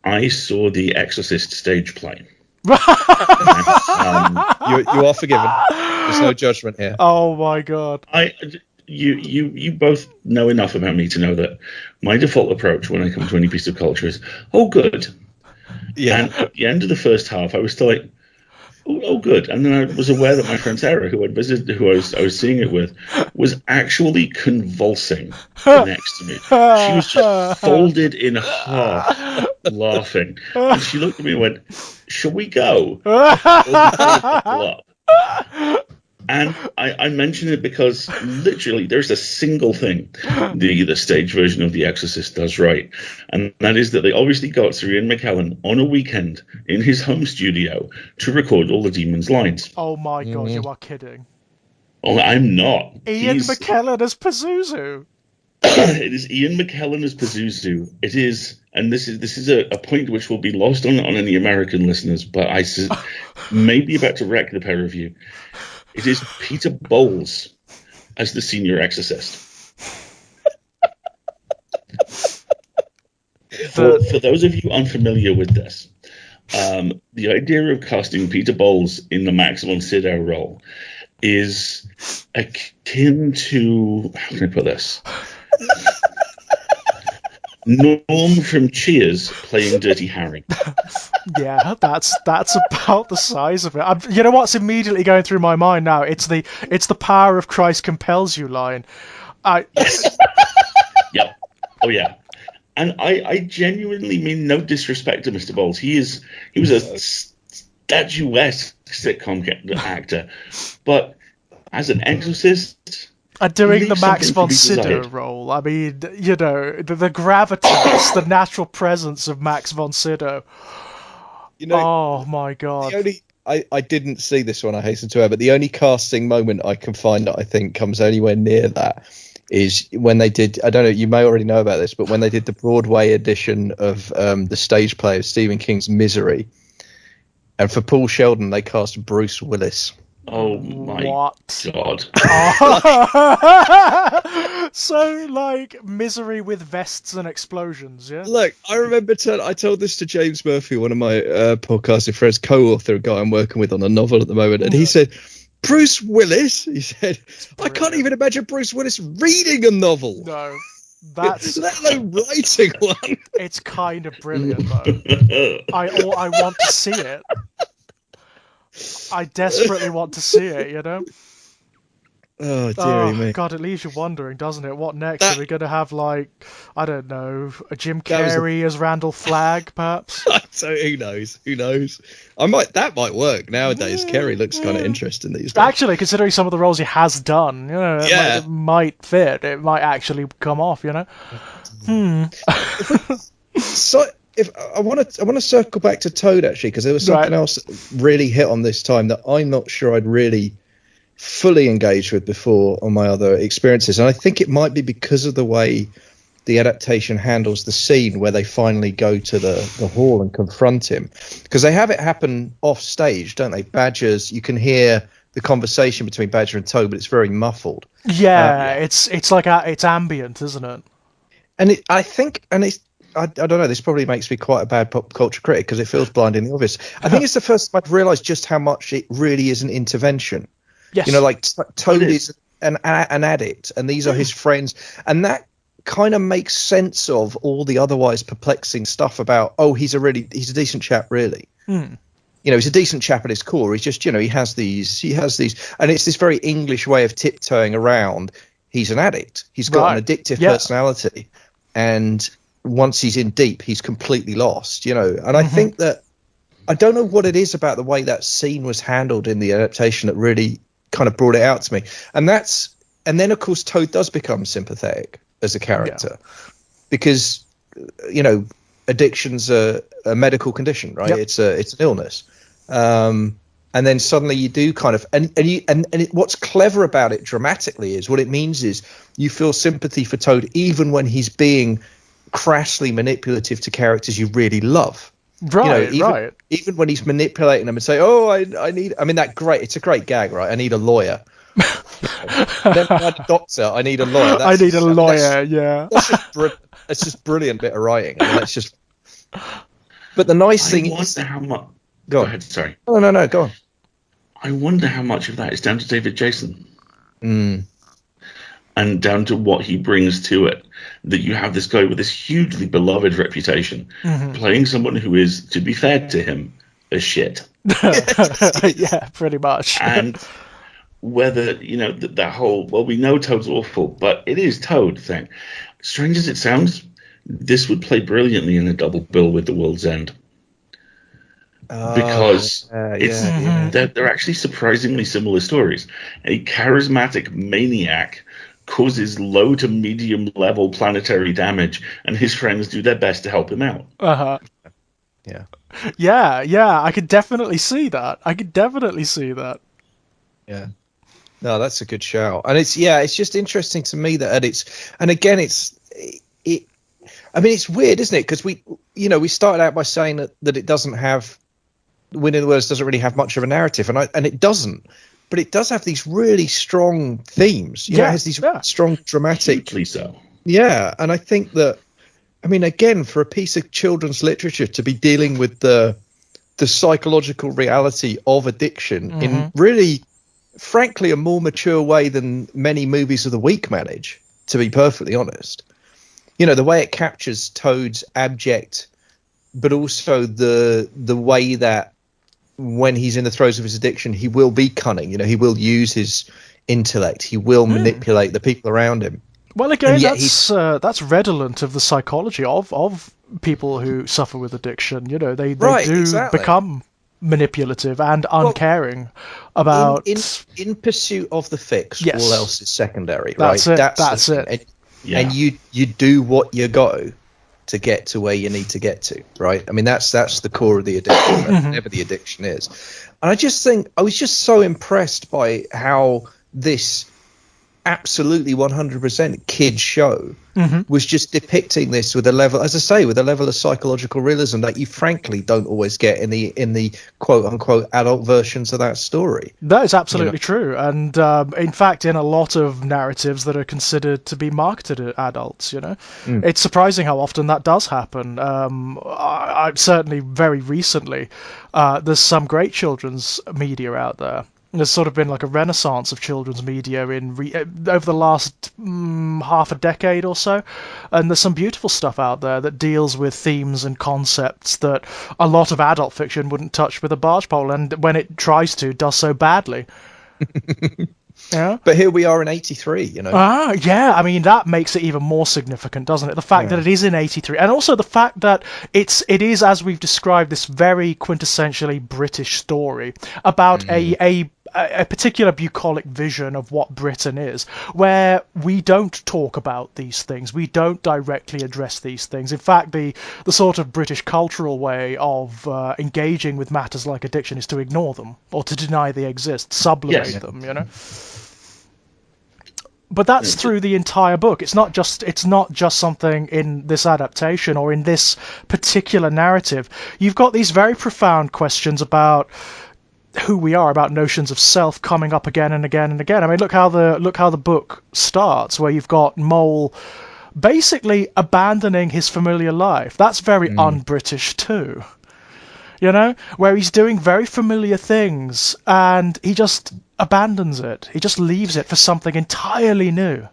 I saw the Exorcist stage play. You are forgiven. There's no judgment here. Oh my God! You both know enough about me to know that my default approach when I come to any piece of culture is, oh, good. Yeah. And at the end of the first half, I was still like, oh, good. And then I was aware that my friend Sarah, who I was seeing it with, was actually convulsing next to me. She was just folded in half, laughing. And she looked at me and went, "Shall we go?" And I mention it because literally there's a single thing the stage version of The Exorcist does right. And that is that they obviously got through Ian McKellen on a weekend in his home studio to record all the demon's lines. Oh my God, you are kidding. Oh, I'm not. Ian McKellen as Pazuzu. It is Ian McKellen as Pazuzu. It is, and this is a point which will be lost on any American listeners, but I may be about to wreck the pair of you. It is Peter Bowles as the senior exorcist. For those of you unfamiliar with this, the idea of casting Peter Bowles in the Max von Sydow role is akin to, how can I put this? Norm from Cheers playing Dirty Harry. Yeah, that's about the size of it. You know what's immediately going through my mind now? It's the power of Christ compels you line. Yes. Yep. Oh yeah. And I genuinely mean no disrespect to Mr. Bowles. He was a statuesque sitcom actor, but as an exorcist. Doing the Max von Sydow role, I mean, the gravitas, the natural presence of Max von Sydow. Oh my God! I didn't see this one, I hasten to add, but the only casting moment I can find that I think comes anywhere near that is when they did. I don't know, you may already know about this, but when they did the Broadway edition of the stage play of Stephen King's Misery, and for Paul Sheldon they cast Bruce Willis. Oh my God. So, like, Misery with vests and explosions, yeah? Look, I remember I told this to James Murphy, one of my podcasting friends, co-author, a guy I'm working with on a novel at the moment, and he said, Bruce Willis? He said, I can't even imagine Bruce Willis reading a novel. No. That's let alone writing one. It's kind of brilliant, though. I want to see it. I desperately want to see it, Oh, dearie me. God, it leaves you wondering, doesn't it? What next? Are we going to have, like, I don't know, a Jim Carrey as Randall Flagg, perhaps? So who knows? That might work nowadays. Carrey looks kind of interesting these days. Actually, considering some of the roles he has done, it might fit. It might actually come off, So if I want to circle back to Toad actually, because there was something else that really hit on this time that I'm not sure I'd really fully engaged with before on my other experiences, and I think it might be because of the way the adaptation handles the scene where they finally go to the hall and confront him, because they have it happen off stage, don't they? Badger's, you can hear the conversation between Badger and Toad, but it's very muffled. It's like it's ambient, isn't it? And I don't know, this probably makes me quite a bad pop culture critic because it feels blindingly obvious. I think it's the first time I've realised just how much it really is an intervention. Yes. You know, like Toad is an addict, and these are his friends, and that kind of makes sense of all the otherwise perplexing stuff about, he's a decent chap, really. You know, he's a decent chap at his core. He's just, you know, he has these, and it's this very English way of tiptoeing around. He's an addict. He's got an addictive personality, and once he's in deep, he's completely lost. You know, and I think that I don't know what it is about the way that scene was handled in the adaptation that really kind of brought it out to me. And then of course Toad does become sympathetic as a character, because, you know, addiction's a medical condition, right? It's an illness. And then suddenly you do kind of, what's clever about it dramatically is what it means is you feel sympathy for Toad even when he's being crassly manipulative to characters you really love. Right, you know, even when he's manipulating them and say, it's a great gag, right? I need a lawyer. Then my doctor, I need a lawyer. That's just brilliant bit of writing. I mean, that's just. But the nice thing is, how much. Go ahead. Sorry. No. Go on. I wonder how much of that is down to David Jason. And down to what he brings to it, that you have this guy with this hugely beloved reputation playing someone who is, to be fair to him, a shit. Yeah, pretty much. And whether, you know, that whole, we know Toad's awful, but it is Toad thing. Strange as it sounds, this would play brilliantly in a double bill with The World's End. Because they're actually surprisingly similar stories. A charismatic maniac causes low to medium level planetary damage, and his friends do their best to help him out. Yeah, I could definitely see that. Yeah. No, that's a good shout. And it's just interesting to me that it's weird, isn't it? Because we started out by saying that it doesn't have, Wind in the Willows doesn't really have much of a narrative, and it doesn't. But it does have these really strong themes. It has these strong dramatic. Hugely so. Yeah, and I think that, I mean, again, for a piece of children's literature to be dealing with the psychological reality of addiction in really, frankly, a more mature way than many movies of the week manage, to be perfectly honest. You know, the way it captures Toad's abject, but also the way that when he's in the throes of his addiction, he will be cunning. You know, he will use his intellect. He will manipulate the people around him. Well, again, that's redolent of the psychology of people who suffer with addiction. You know, they do become manipulative and uncaring about. In pursuit of the fix, yes. all else is secondary. That's right? it. That's it. And you do what you go to get to where you need to get to, right? I mean, that's the core of the addiction, whatever the addiction is. And I just think I was just so impressed by how this absolutely 100% kid show was just depicting this with a level, as I say, with a level of psychological realism that you frankly don't always get in the quote unquote adult versions of that story. That is absolutely true. And in fact, in a lot of narratives that are considered to be marketed at adults, you know, it's surprising how often that does happen. I certainly very recently, there's some great children's media out there. There's sort of been like a renaissance of children's media over the last half a decade or so, and there's some beautiful stuff out there that deals with themes and concepts that a lot of adult fiction wouldn't touch with a barge pole, and when it tries to, does so badly. Yeah. But here we are in 83, you know. Yeah, I mean, that makes it even more significant, doesn't it? The fact that it is in 83, and also the fact that it is, as we've described, this very quintessentially British story about a a particular bucolic vision of what Britain is, where we don't talk about these things, we don't directly address these things. In fact, the sort of British cultural way of engaging with matters like addiction is to ignore them, or to deny they exist, sublimate them, you know. But that's through the entire book. It's not just something in this adaptation or in this particular narrative. You've got these very profound questions about who we are, about notions of self coming up again and again and again. I mean, look how the book starts, where you've got Mole basically abandoning his familiar life. That's very un-British too. You know, where he's doing very familiar things and he just abandons it. He just leaves it for something entirely new.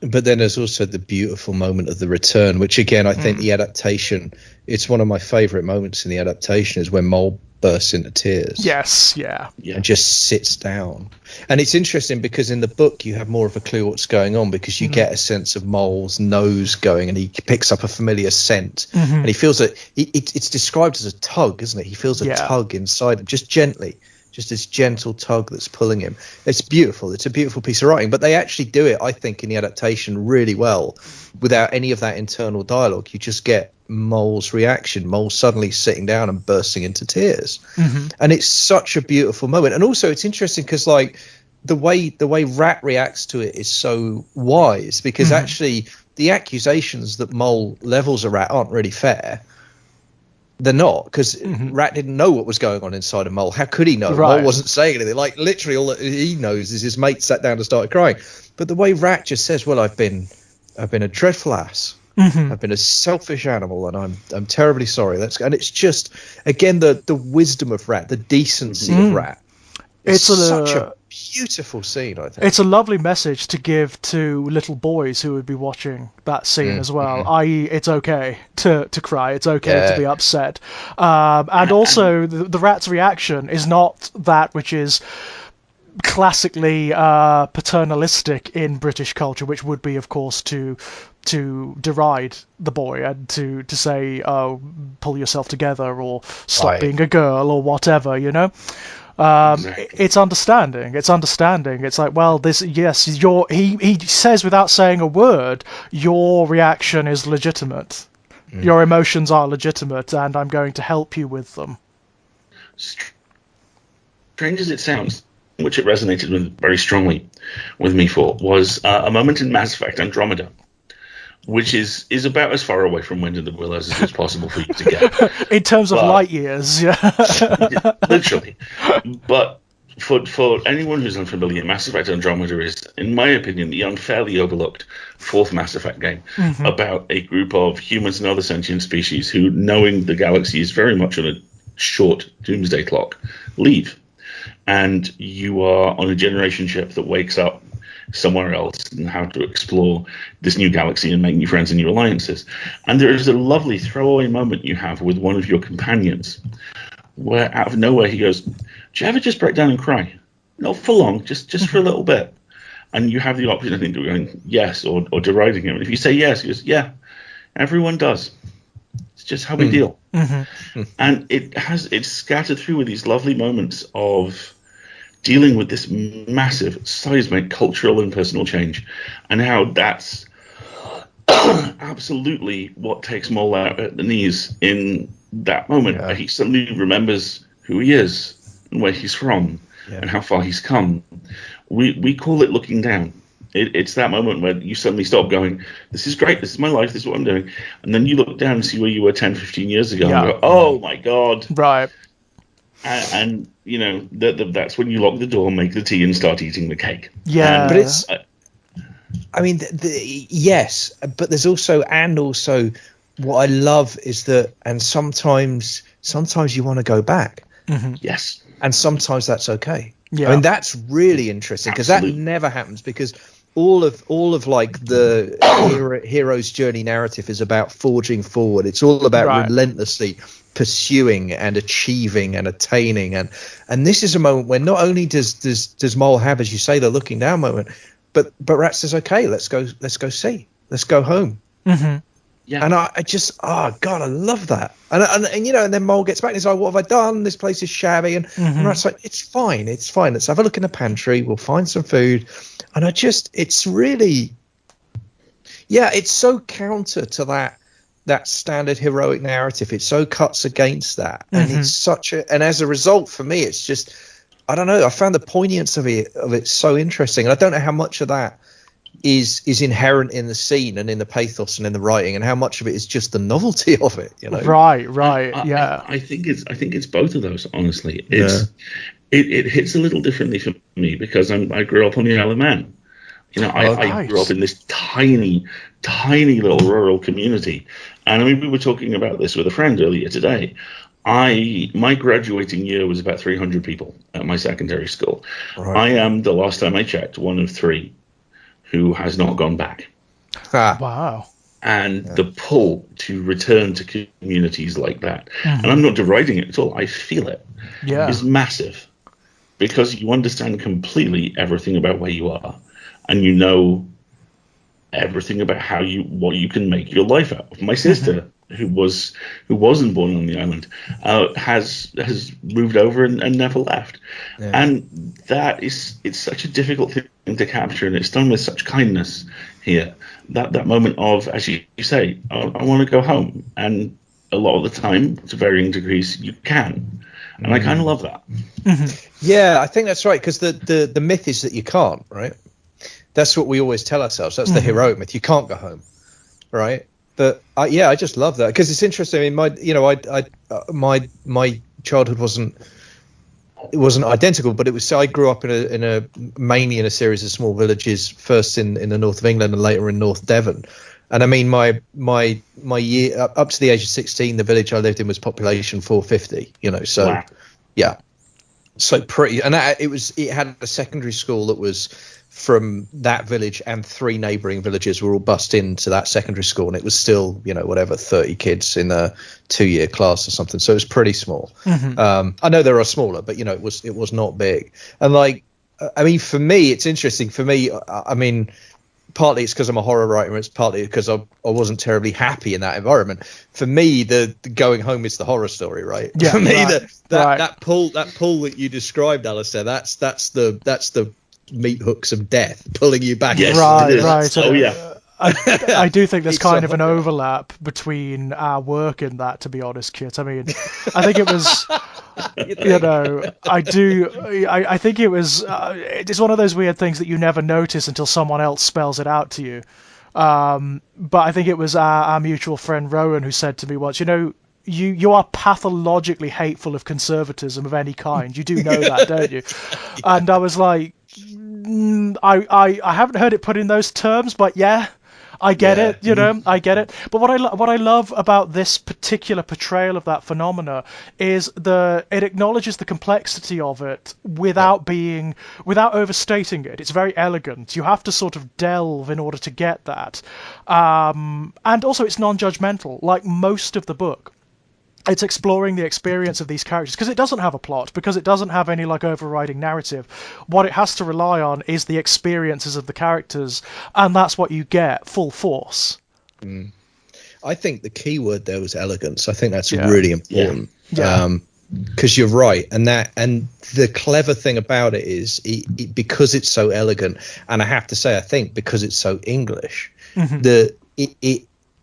But then there's also the beautiful moment of the return, which again, I think the adaptation, it's one of my favourite moments in the adaptation, is when Mole bursts into tears. Yes, yeah. And just sits down. And it's interesting because in the book you have more of a clue what's going on, because you get a sense of Mole's nose going and he picks up a familiar scent. And he feels that it's described as a tug, isn't it? He feels a tug inside him, just gently. Just this gentle tug that's pulling him. It's beautiful. It's a beautiful piece of writing. But they actually do it, I think, in the adaptation really well without any of that internal dialogue. You just get Mole's reaction. Mole suddenly sitting down and bursting into tears. And it's such a beautiful moment. And also it's interesting because, like, the way Rat reacts to it is so wise, because actually the accusations that Mole levels at Rat aren't really fair. They're not, because Rat didn't know what was going on inside of Mole. How could he know? Mole wasn't saying anything. Like, literally all that he knows is his mate sat down and started crying. But the way Rat just says, well, I've been a dreadful ass. I've been a selfish animal, and I'm terribly sorry. And it's just, again, the wisdom of Rat, the decency of Rat. It's such a beautiful scene, I think. It's a lovely message to give to little boys who would be watching that scene as well, i.e. it's okay to cry, it's okay to be upset. And also, the Rat's reaction is not that which is classically paternalistic in British culture, which would be, of course, to deride the boy and to say, oh, pull yourself together, or stop being a girl, or whatever, you know. Exactly. It's understanding. It's like, well, he says without saying a word, your reaction is legitimate. Your emotions are legitimate, and I'm going to help you with them. Strange as it sounds, which it resonated very strongly with me for, was a moment in Mass Effect Andromeda, which is about as far away from Wind in the Willows as it's possible for you to get. In terms of light years, yeah. Literally. But for anyone who's unfamiliar, Mass Effect Andromeda is, in my opinion, the unfairly overlooked fourth Mass Effect game about a group of humans and other sentient species who, knowing the galaxy is very much on a short doomsday clock, leave. And you are on a generation ship that wakes up somewhere else and how to explore this new galaxy and make new friends and new alliances. And there is a lovely throwaway moment you have with one of your companions where out of nowhere he goes, do you ever just break down and cry? Not for long, just for a little bit. And you have the option, I think, of going yes or deriding him. And if you say yes, he goes, yeah, everyone does. It's just how we deal. And it's scattered through with these lovely moments of dealing with this massive seismic cultural and personal change, and how that's absolutely what takes Mole out at the knees in that moment. Where he suddenly remembers who he is and where he's from and how far he's come. We call it looking down. It's that moment where you suddenly stop going, this is great, this is my life, this is what I'm doing. And then you look down and see where you were 10, 15 years ago and go, oh my God. Right. And you know, that's when you lock the door, make the tea, and start eating the cake. Yeah. But it's, I mean, yes, but there's also what I love is that, and sometimes you want to go back. Yes. And sometimes that's okay. Yeah. I mean, that's really interesting, because that never happens, because all of like the hero's journey narrative is about forging forward. It's all about relentlessly pursuing and achieving and attaining, and this is a moment where not only does Mole have, as you say, the looking down moment, but Rat says, okay, let's go see, let's go home. Yeah. And I just, oh God, I love that. And you know, and then Mole gets back and he's like, what have I done? This place is shabby. And Rat's like, it's fine. Let's have a look in the pantry. We'll find some food. And it's really, yeah, it's so counter to that standard heroic narrative. It so cuts against that. And it's and as a result, for me, it's just, I don't know. I found the poignance of it so interesting. And I don't know how much of that is inherent in the scene and in the pathos and in the writing, and how much of it is just the novelty of it, you know. Right, yeah. I think it's both of those, honestly. It hits a little differently for me because I grew up on the Isle of Man. You know, I grew up in this tiny little rural community. And I mean, we were talking about this with a friend earlier today. My graduating year was about 300 people at my secondary school. Right. I am, the last time I checked, one of 3 who has not gone back. Wow. And the pull to return to communities like that, and I'm not deriding it at all, I feel it, is massive, because you understand completely everything about where you are, and you know everything about what you can make your life out of. My sister, who wasn't born on the island, has moved over and never left. And it's such a difficult thing to capture, and it's done with such kindness here. That moment of, as you say, I want to go home, and a lot of the time, to varying degrees, you can, and I kind of love that. Yeah, I think that's right, because the myth is that you can't, right? That's what we always tell ourselves. That's the heroic myth. You can't go home, right? But I just love that, because it's interesting. I mean, my childhood wasn't identical, but it was. I grew up mainly in a series of small villages, first in the north of England and later in North Devon. And I mean, my year up to the age of 16, the village I lived in was population 450. You know, so wow. Yeah, so pretty. And it had a secondary school that was from that village, and 3 neighbouring villages were all bussed into that secondary school, and it was still, 30 kids in a 2-year class or something. So it was pretty small. I know there are smaller, but it was not big. And I mean, for me, it's interesting. For me, I mean, partly it's because I'm a horror writer, and it's partly because I wasn't terribly happy in that environment. For me, the going home is the horror story, right? Yeah, for me, right, that pull that you described, Alasdair, that's the meat hooks of death pulling you back. Yes, right. Oh yeah. I do think there's kind of an overlap between our work in that, to be honest, Kit. I mean, I think it was, I think it was, it's one of those weird things that you never notice until someone else spells it out to you. But I think it was our mutual friend Rowan who said to me once, you are pathologically hateful of conservatism of any kind. You do know that, don't you? And I was like, I haven't heard it put in those terms, but yeah, I get it. I get it. But what I love about this particular portrayal of that phenomena is it acknowledges the complexity of it without overstating it. It's very elegant. You have to sort of delve in order to get that. And also it's non-judgmental, like most of the book. It's exploring the experience of these characters, because it doesn't have a plot, because it doesn't have any overriding narrative. What it has to rely on is the experiences of the characters, and that's what you get, full force. I think the key word there was elegance. I think that's really important. Yeah. Because you're right, and the clever thing about it is because it's so elegant, and I have to say, I think because it's so English,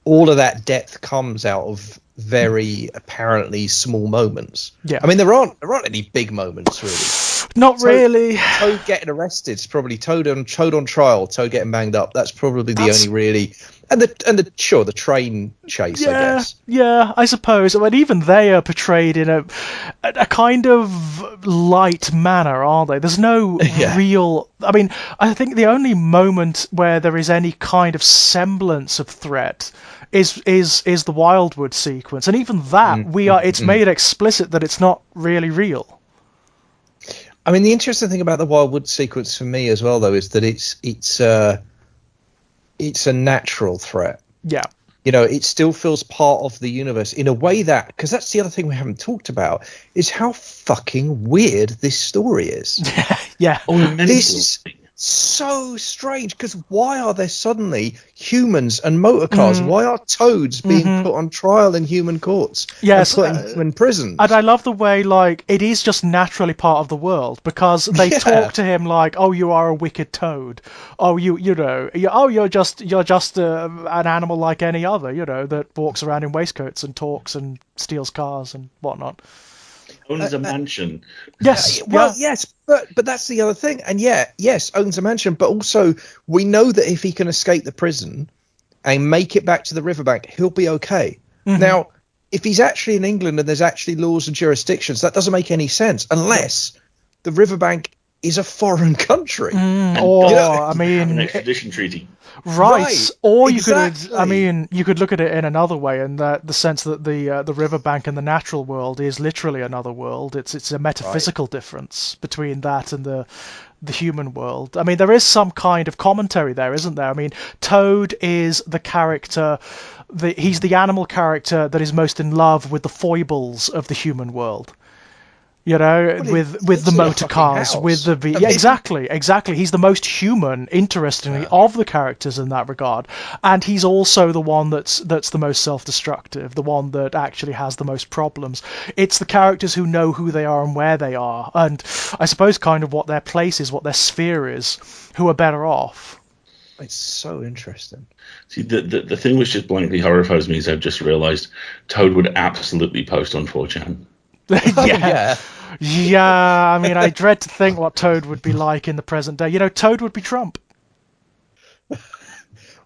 all of that depth comes out of very apparently small moments. Yeah, I mean there aren't any big moments really. Not really. Toad getting arrested is probably Toad on trial. Toad getting banged up. That's probably the only really. And the train chase. I guess. Yeah, I suppose. I mean, even they are portrayed in a kind of light manner, aren't they? There's no real. I mean, I think the only moment where there is any kind of semblance of threat is the Wildwood sequence, and even that it's made explicit that it's not really real. I mean, the interesting thing about the Wildwood sequence for me as well, though, is that it's a natural threat. Yeah. It still feels part of the universe in a way that, because that's the other thing we haven't talked about, is how fucking weird this story is. Yeah. This so strange, because why are there suddenly humans and motor cars? Why are toads being put on trial in human courts? Yes, and put in prisons? and I love the way, like, it is just naturally part of the world, because they talk to him like, "Oh, you are a wicked toad. Oh, you're just an animal like any other, that walks around in waistcoats and talks and steals cars and whatnot." Owns a mansion. Yes. Yes, but that's the other thing. And yes, owns a mansion, but also we know that if he can escape the prison and make it back to the riverbank, he'll be okay. Now, if he's actually in England and there's actually laws and jurisdictions, that doesn't make any sense unless the riverbank is a foreign country. An extradition treaty. Right. Or you exactly. you could look at it in another way, in the sense that the riverbank in the natural world is literally another world. It's a metaphysical difference between that and the human world. I mean, there is some kind of commentary there, isn't there? I mean, Toad is the character, he's the animal character that is most in love with the foibles of the human world. With the motor cars, with the exactly. He's the most human, interestingly, of the characters in that regard, and he's also the one that's the most self-destructive, the one that actually has the most problems. It's the characters who know who they are and where they are, and I suppose kind of what their place is, what their sphere is, who are better off. It's so interesting. See, the thing which just blankly horrifies me is I've just realised Toad would absolutely post on 4chan. Yeah, I mean, I dread to think what Toad would be like in the present day. Toad would be Trump.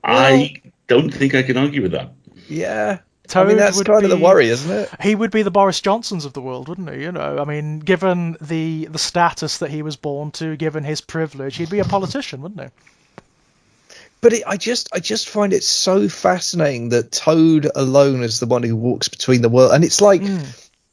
I don't think I can argue with that. Yeah. Toad that's kind of the worry, isn't it? He would be the Boris Johnsons of the world, wouldn't he? I mean, given the status that he was born to, given his privilege, he'd be a politician, wouldn't he? But I just find it so fascinating that Toad alone is the one who walks between the world. And it's like...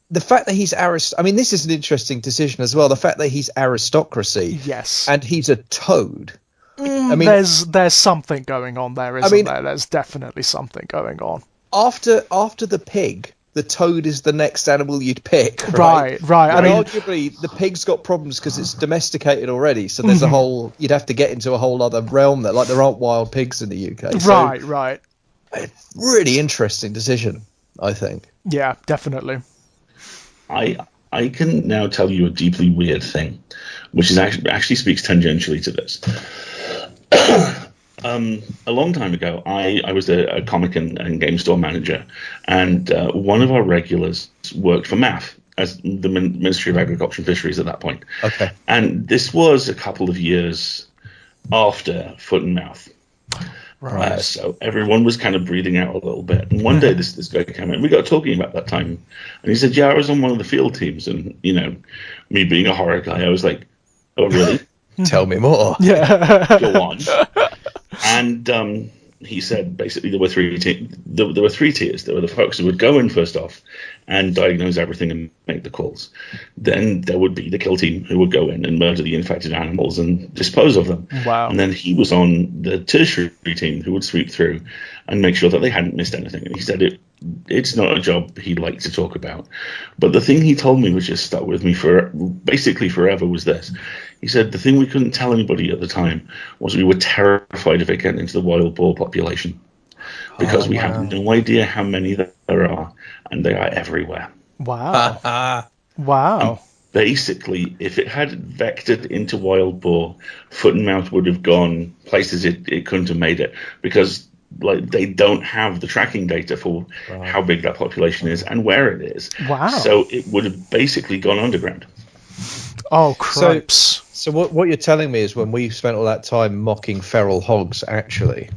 The fact that he's I mean, this is an interesting decision as well. The fact that he's aristocracy, yes, and he's a toad. I mean, there's something going on there, isn't there? There's definitely something going on. After the pig, the toad is the next animal you'd pick. Right. And arguably, the pig's got problems because it's domesticated already. So there's you'd have to get into a whole other realm there. Like there aren't wild pigs in the UK. Right. A really interesting decision, I think. Yeah, definitely. I can now tell you a deeply weird thing, which is actually speaks tangentially to this. A long time ago, I was a comic and game store manager, and one of our regulars worked for MAF as the Ministry of Agriculture and Fisheries at that point. Okay. And this was a couple of years after Foot and Mouth. Right. So everyone was kind of breathing out a little bit. And one day this guy came in. We got talking about that time. And he said, yeah, I was on one of the field teams. And, me being a horror guy, I was like, oh, really? Tell me more. Yeah. Go on. And he said, basically, there were three tiers. There were the folks who would go in first off and diagnose everything and make the calls. Then there would be the kill team who would go in and murder the infected animals and dispose of them. Wow. And then he was on the tertiary team who would sweep through and make sure that they hadn't missed anything. And he said it's not a job he'd like to talk about. But the thing he told me, which just stuck with me for basically forever, was this. He said the thing we couldn't tell anybody at the time was we were terrified of it getting into the wild boar population. Because we have no idea how many there are, and they are everywhere. Wow. Wow. Basically, if it had vectored into wild boar, Foot and Mouth would have gone places it couldn't have made it, because they don't have the tracking data for how big that population is and where it is. Wow. So it would have basically gone underground. Oh, cripes. So what you're telling me is when we spent all that time mocking feral hogs, actually...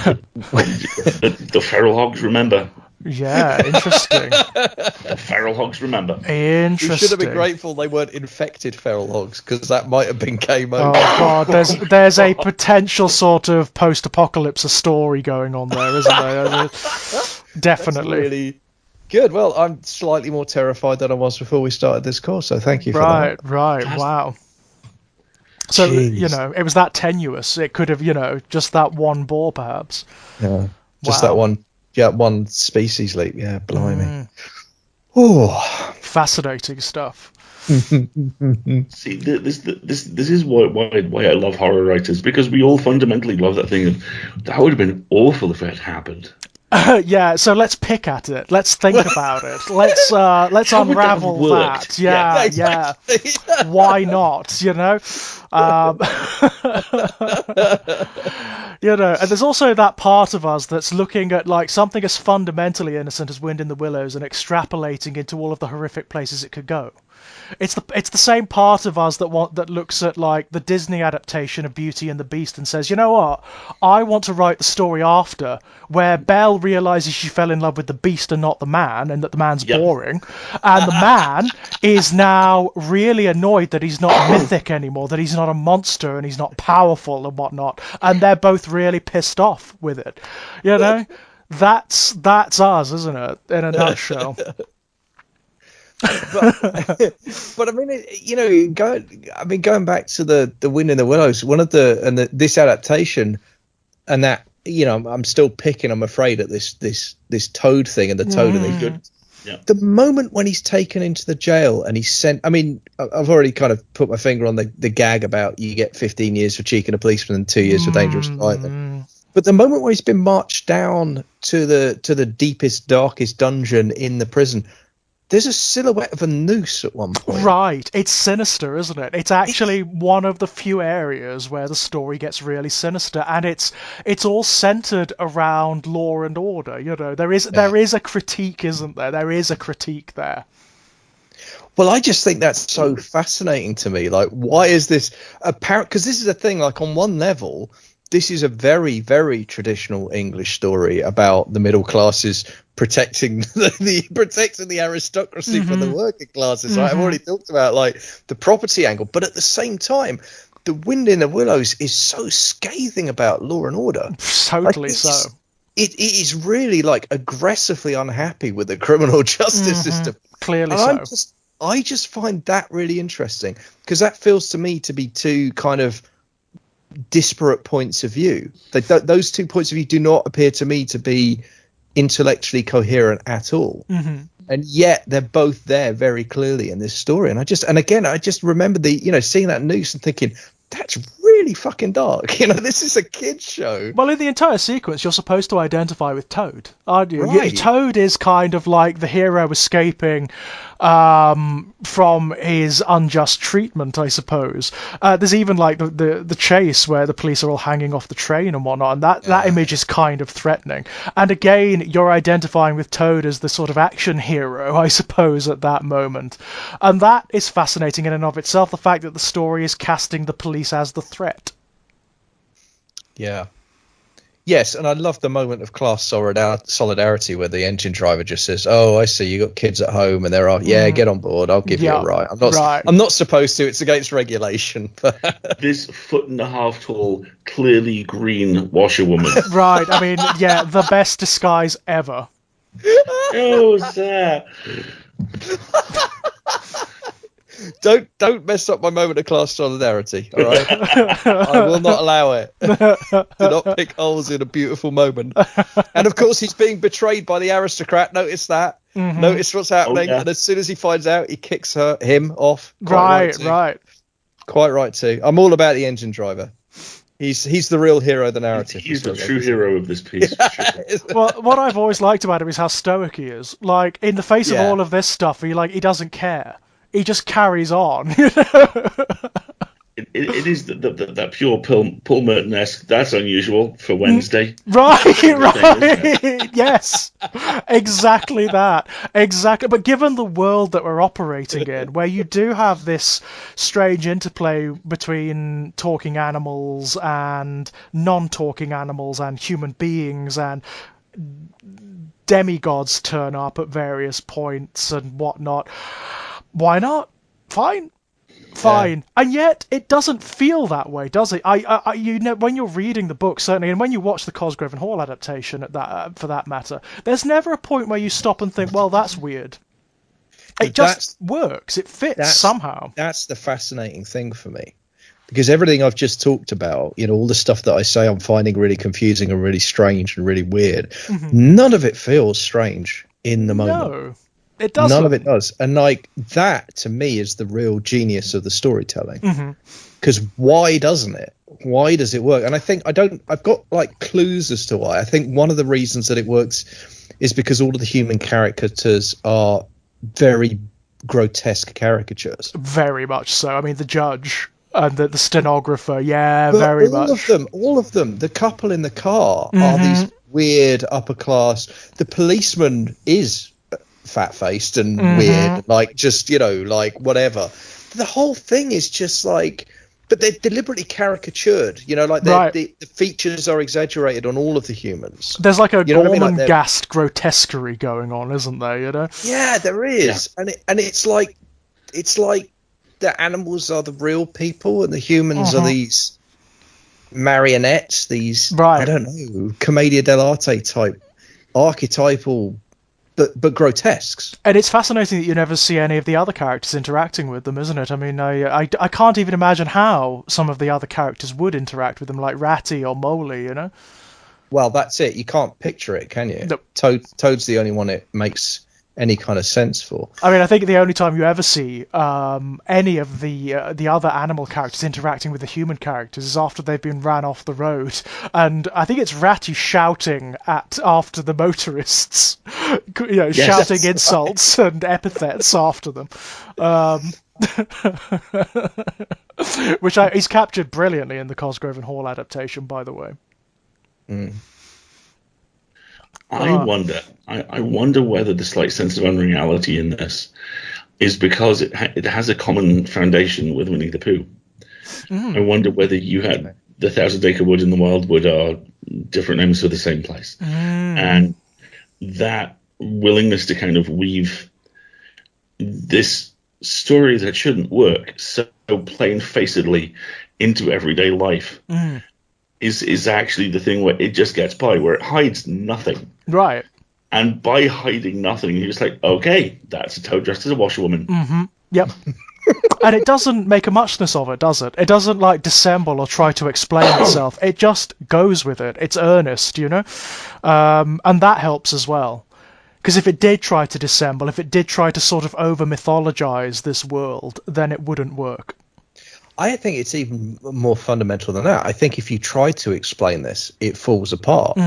the feral hogs remember. Yeah, interesting. The feral hogs remember. Interesting. We should have been grateful they weren't infected feral hogs, because that might have been game over. Oh god, there's a potential sort of post-apocalypse story going on there, isn't there? Definitely. That's really good. Well, I'm slightly more terrified than I was before we started this course, so thank you for that. Right. Wow. So, Jeez. it was that tenuous. It could have, just that one boar, perhaps. Yeah, just Wow. that one. Yeah, one species leap. Yeah, blimey. Oh, fascinating stuff. See, this is why I love horror writers, because we all fundamentally love that thing of that would have been awful if it happened. Yeah, so let's pick at it. Let's think about it. Let's unravel that. Yeah, exactly. Yeah. Why not? You know, And there's also that part of us that's looking at like something as fundamentally innocent as Wind in the Willows and extrapolating into all of the horrific places it could go. It's the same part of us that looks at like the Disney adaptation of Beauty and the Beast and says, you know what, I want to write the story after where Belle realizes she fell in love with the Beast and not the man, and that the man's boring, and the man is now really annoyed that he's not mythic anymore, that he's not a monster and he's not powerful and whatnot, and they're both really pissed off with it. You know, that's us, isn't it, in a nutshell. but I mean, going back to the Wind in the Willows, this adaptation, and that, I'm still picking, I'm afraid, at this Toad thing and the Toad and the good. Yeah. The moment when he's taken into the jail and he's sent, I mean, I've already kind of put my finger on the gag about you get 15 years for cheeking a policeman and 2 years for dangerous driving. But the moment where he's been marched down to the deepest, darkest dungeon in the prison, there's a silhouette of a noose at one point. Right. It's sinister, isn't it? It's actually one of the few areas where the story gets really sinister, and it's all centered around law and order. There is a critique, isn't there? There is a critique there. Well, I just think that's so fascinating to me. Like, why is this apparent? Because this is a thing, like, on one level, this is a very, very traditional English story about the middle classes protecting the aristocracy from the working classes. Right? I've already talked about like the property angle, but at the same time, the Wind in the Willows is so scathing about law and order. Totally so. It is really like aggressively unhappy with the criminal justice system. Clearly and so. I just find that really interesting, because that feels to me to be two kind of disparate points of view. Those 2 points of view do not appear to me to be intellectually coherent at all, and yet they're both there very clearly in this story. And I just remember seeing that noose and thinking, that's really fucking dark. This is a kid's show. Well, in the entire sequence, you're supposed to identify with Toad, aren't you? Right. Toad is kind of like the hero escaping from his unjust treatment, I suppose. There's even like the chase where the police are all hanging off the train and whatnot, and that image is kind of threatening. And again, you're identifying with Toad as the sort of action hero, I suppose, at that moment. And that is fascinating in and of itself, the fact that the story is casting the police as the threat. Yeah. Yes, and I love the moment of class solidarity where the engine driver just says, "Oh, I see, you got kids at home," and they're all, "Yeah, get on board. I'll give you a ride. I'm not supposed to. It's against regulation." This 1.5 foot tall, clearly green washerwoman. Right. I mean, yeah, the best disguise ever. Oh, sir. Don't mess up my moment of class solidarity, all right? I will not allow it. Do not pick holes in a beautiful moment. And of course, he's being betrayed by the aristocrat. Notice that. Notice what's happening. And as soon as he finds out, he kicks him off. Right. Quite right too. I'm all about the engine driver. He's the real hero of the narrative. He's the true hero of this piece. Well, what I've always liked about him is how stoic he is. Like, in the face of all of this stuff, he doesn't care. He just carries on. It is that pure Paul Merton-esque. That's unusual for Wednesday. Right. Yes, exactly that. Exactly. But given the world that we're operating in, where you do have this strange interplay between talking animals and non-talking animals and human beings, and demigods turn up at various points and whatnot. Why not? Fine. And yet it doesn't feel that way, does it? When you're reading the book, certainly, and when you watch the Cosgrove and Hall adaptation for that matter, there's never a point where you stop and think, well, that's weird. It just works. It fits somehow. That's the fascinating thing for me, because everything I've just talked about, all the stuff that I say I'm finding really confusing and really strange and really weird, none of it feels strange in the moment. It doesn't. None of it does. And like that to me is the real genius of the storytelling. Because why doesn't it? Why does it work? And I think I've got like clues as to why. I think one of the reasons that it works is because all of the human caricatures are very grotesque caricatures. Very much so. I mean, the judge and the stenographer, But very much. All of them. The couple in the car are these weird upper class. The policeman is fat-faced and weird, like just, like whatever. The whole thing is just like, but they're deliberately caricatured, like the features are exaggerated on all of the humans. There's like a Gorman-Gast grotesquerie going on, isn't there? Yeah, there is. Yeah. And it's like the animals are the real people and the humans are these marionettes, these I don't know, commedia dell'arte type archetypal but grotesques. And it's fascinating that you never see any of the other characters interacting with them, isn't it? I mean, I can't even imagine how some of the other characters would interact with them, like Ratty or Moley, Well, that's it. You can't picture it, can you? Nope. Toad's the only one it makes any kind of sense for. I mean, I think the only time you ever see any of the other animal characters interacting with the human characters is after they've been ran off the road, and I think it's Ratty shouting after the motorists, shouting insults and epithets after them, which he's captured brilliantly in the Cosgrove and Hall adaptation, by the way. I wonder whether the slight sense of unreality in this is because it has a common foundation with Winnie the Pooh. I wonder whether you had the Thousand Acre Wood and the Wildwood are different names for the same place. And that willingness to kind of weave this story that shouldn't work so plain-facedly into everyday life is actually the thing where it just gets by, where it hides nothing. Right. And by hiding nothing, you're just like, okay, that's a toad dressed as a washerwoman. Yep. And it doesn't make a muchness of it, does it? It doesn't like dissemble or try to explain itself. It just goes with it. It's earnest, and that helps as well. Because if it did try to dissemble, if it did try to sort of over-mythologize this world, then it wouldn't work. I think it's even more fundamental than that. I think if you try to explain this, it falls apart.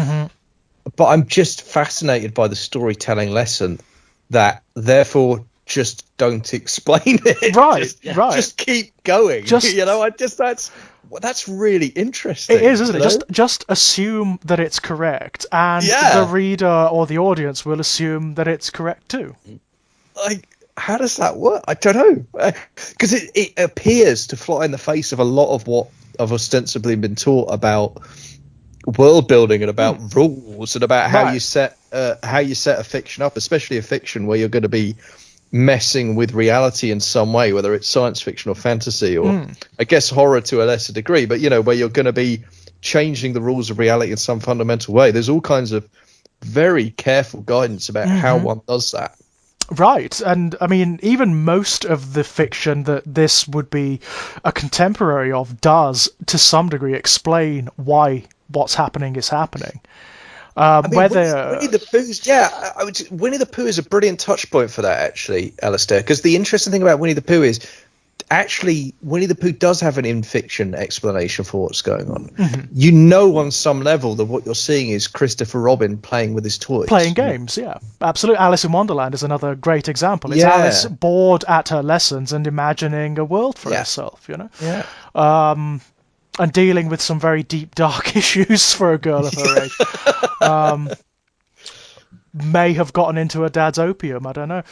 But I'm just fascinated by the storytelling lesson that therefore just don't explain it. Right. Just keep going. That's really interesting. It is, isn't it? Just assume that it's correct, and the reader or the audience will assume that it's correct too. Like, how does that work? I don't know. Because it appears to fly in the face of a lot of what I've ostensibly been taught about world building and about rules and about how you set a fiction up, especially a fiction where you're going to be messing with reality in some way, whether it's science fiction or fantasy or I guess horror to a lesser degree, but where you're going to be changing the rules of reality in some fundamental way. There's all kinds of very careful guidance about how one does that. Right, and I mean, even most of the fiction that this would be a contemporary of does, to some degree, explain why what's happening is happening. Winnie the Pooh's, Winnie the Pooh is a brilliant touch point for that, actually, Alasdair, because the interesting thing about Winnie the Pooh is actually Winnie the Pooh does have an in-fiction explanation for what's going on. On some level that what you're seeing is Christopher Robin playing with his toys. Playing games, yeah. Absolutely. Alice in Wonderland is another great example. It's Alice bored at her lessons and imagining a world for herself, and dealing with some very deep, dark issues for a girl of her age. May have gotten into her dad's opium, I don't know.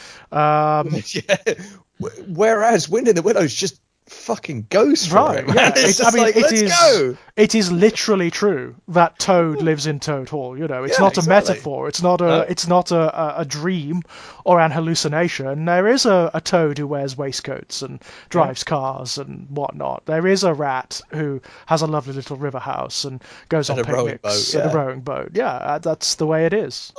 Whereas Wind in the Willows just fucking goes for it. Yeah. Let's go. It is literally true that Toad lives in Toad Hall. It's not a metaphor. It's not a dream or an hallucination. There is a Toad who wears waistcoats and drives cars and whatnot. There is a rat who has a lovely little river house and goes on picnics and a rowing boat. Yeah, that's the way it is.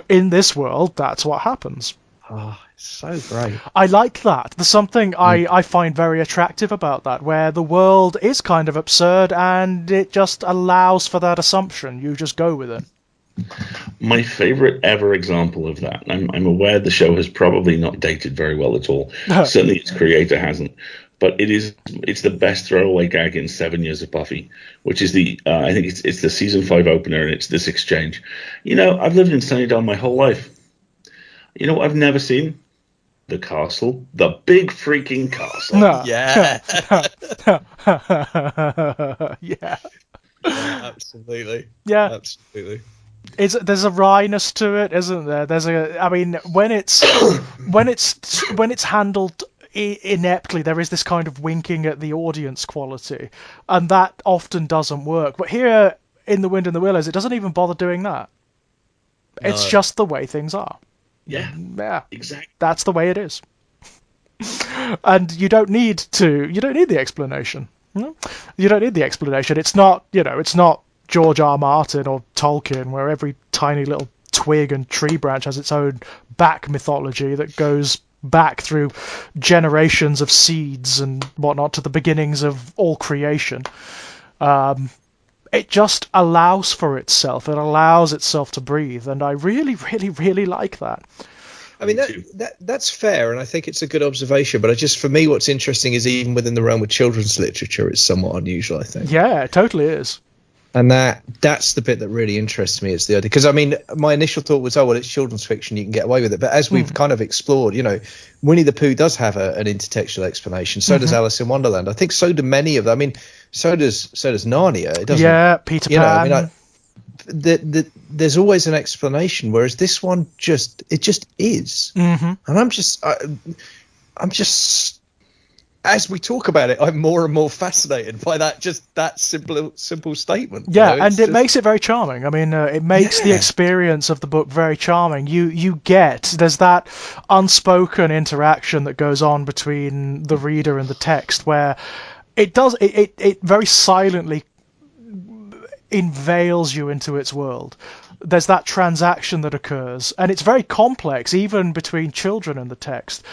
In this world, that's what happens. Oh, it's so great. I like that. There's something I find very attractive about that, where the world is kind of absurd and it just allows for that assumption. You just go with it. My favorite ever example of that, I'm aware the show has probably not dated very well at all. Certainly its creator hasn't. But it's the best throwaway gag in 7 years of Buffy, which is I think it's the season 5 opener, and it's this exchange. I've lived in Sunnydale my whole life. You know what I've never seen? The castle. The big freaking castle. No. Yeah. Yeah. Absolutely. Yeah. Absolutely. There's a wryness to it, isn't there? When it's handled ineptly, there is this kind of winking at the audience quality, and that often doesn't work. But here in The Wind and the Willows, it doesn't even bother doing that. No. It's just the way things are. Yeah, exactly. That's the way it is. And you don't need the explanation. You don't need the explanation. It's not George R. Martin or Tolkien, where every tiny little twig and tree branch has its own back mythology that goes back through generations of seeds and whatnot to the beginnings of all creation. It just allows for itself. It allows itself to breathe, and I really, really, really like that. I mean, that's fair, and I think it's a good observation. But for me, what's interesting is even within the realm of children's literature, it's somewhat unusual, I think. Yeah, it totally is. And that's the bit that really interests me. Is the idea, because I mean, my initial thought was, it's children's fiction, you can get away with it. But as we've kind of explored, Winnie the Pooh does have an intertextual explanation. So does Alice in Wonderland. I think so do many of them. I mean, so does Narnia. It doesn't. Yeah, Peter Pan. There's always an explanation, whereas this one just is. And I'm just as we talk about it, I'm more and more fascinated by that simple statement. Yeah, and it makes it very charming. I mean, it makes the experience of the book very charming. There's that unspoken interaction that goes on between the reader and the text, where it very silently unveils you into its world. There's that transaction that occurs, and it's very complex, even between children and the text.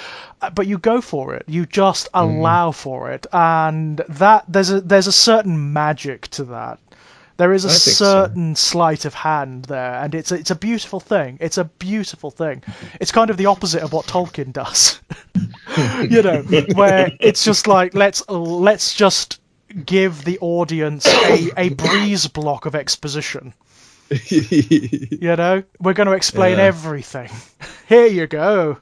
But you go for it. You just allow for it, and that there's a certain magic to that. There is a certain sleight of hand there, and it's a beautiful thing. It's a beautiful thing. It's kind of the opposite of what Tolkien does, where it's just like let's just give the audience a breeze block of exposition. We're going to explain everything. Here you go.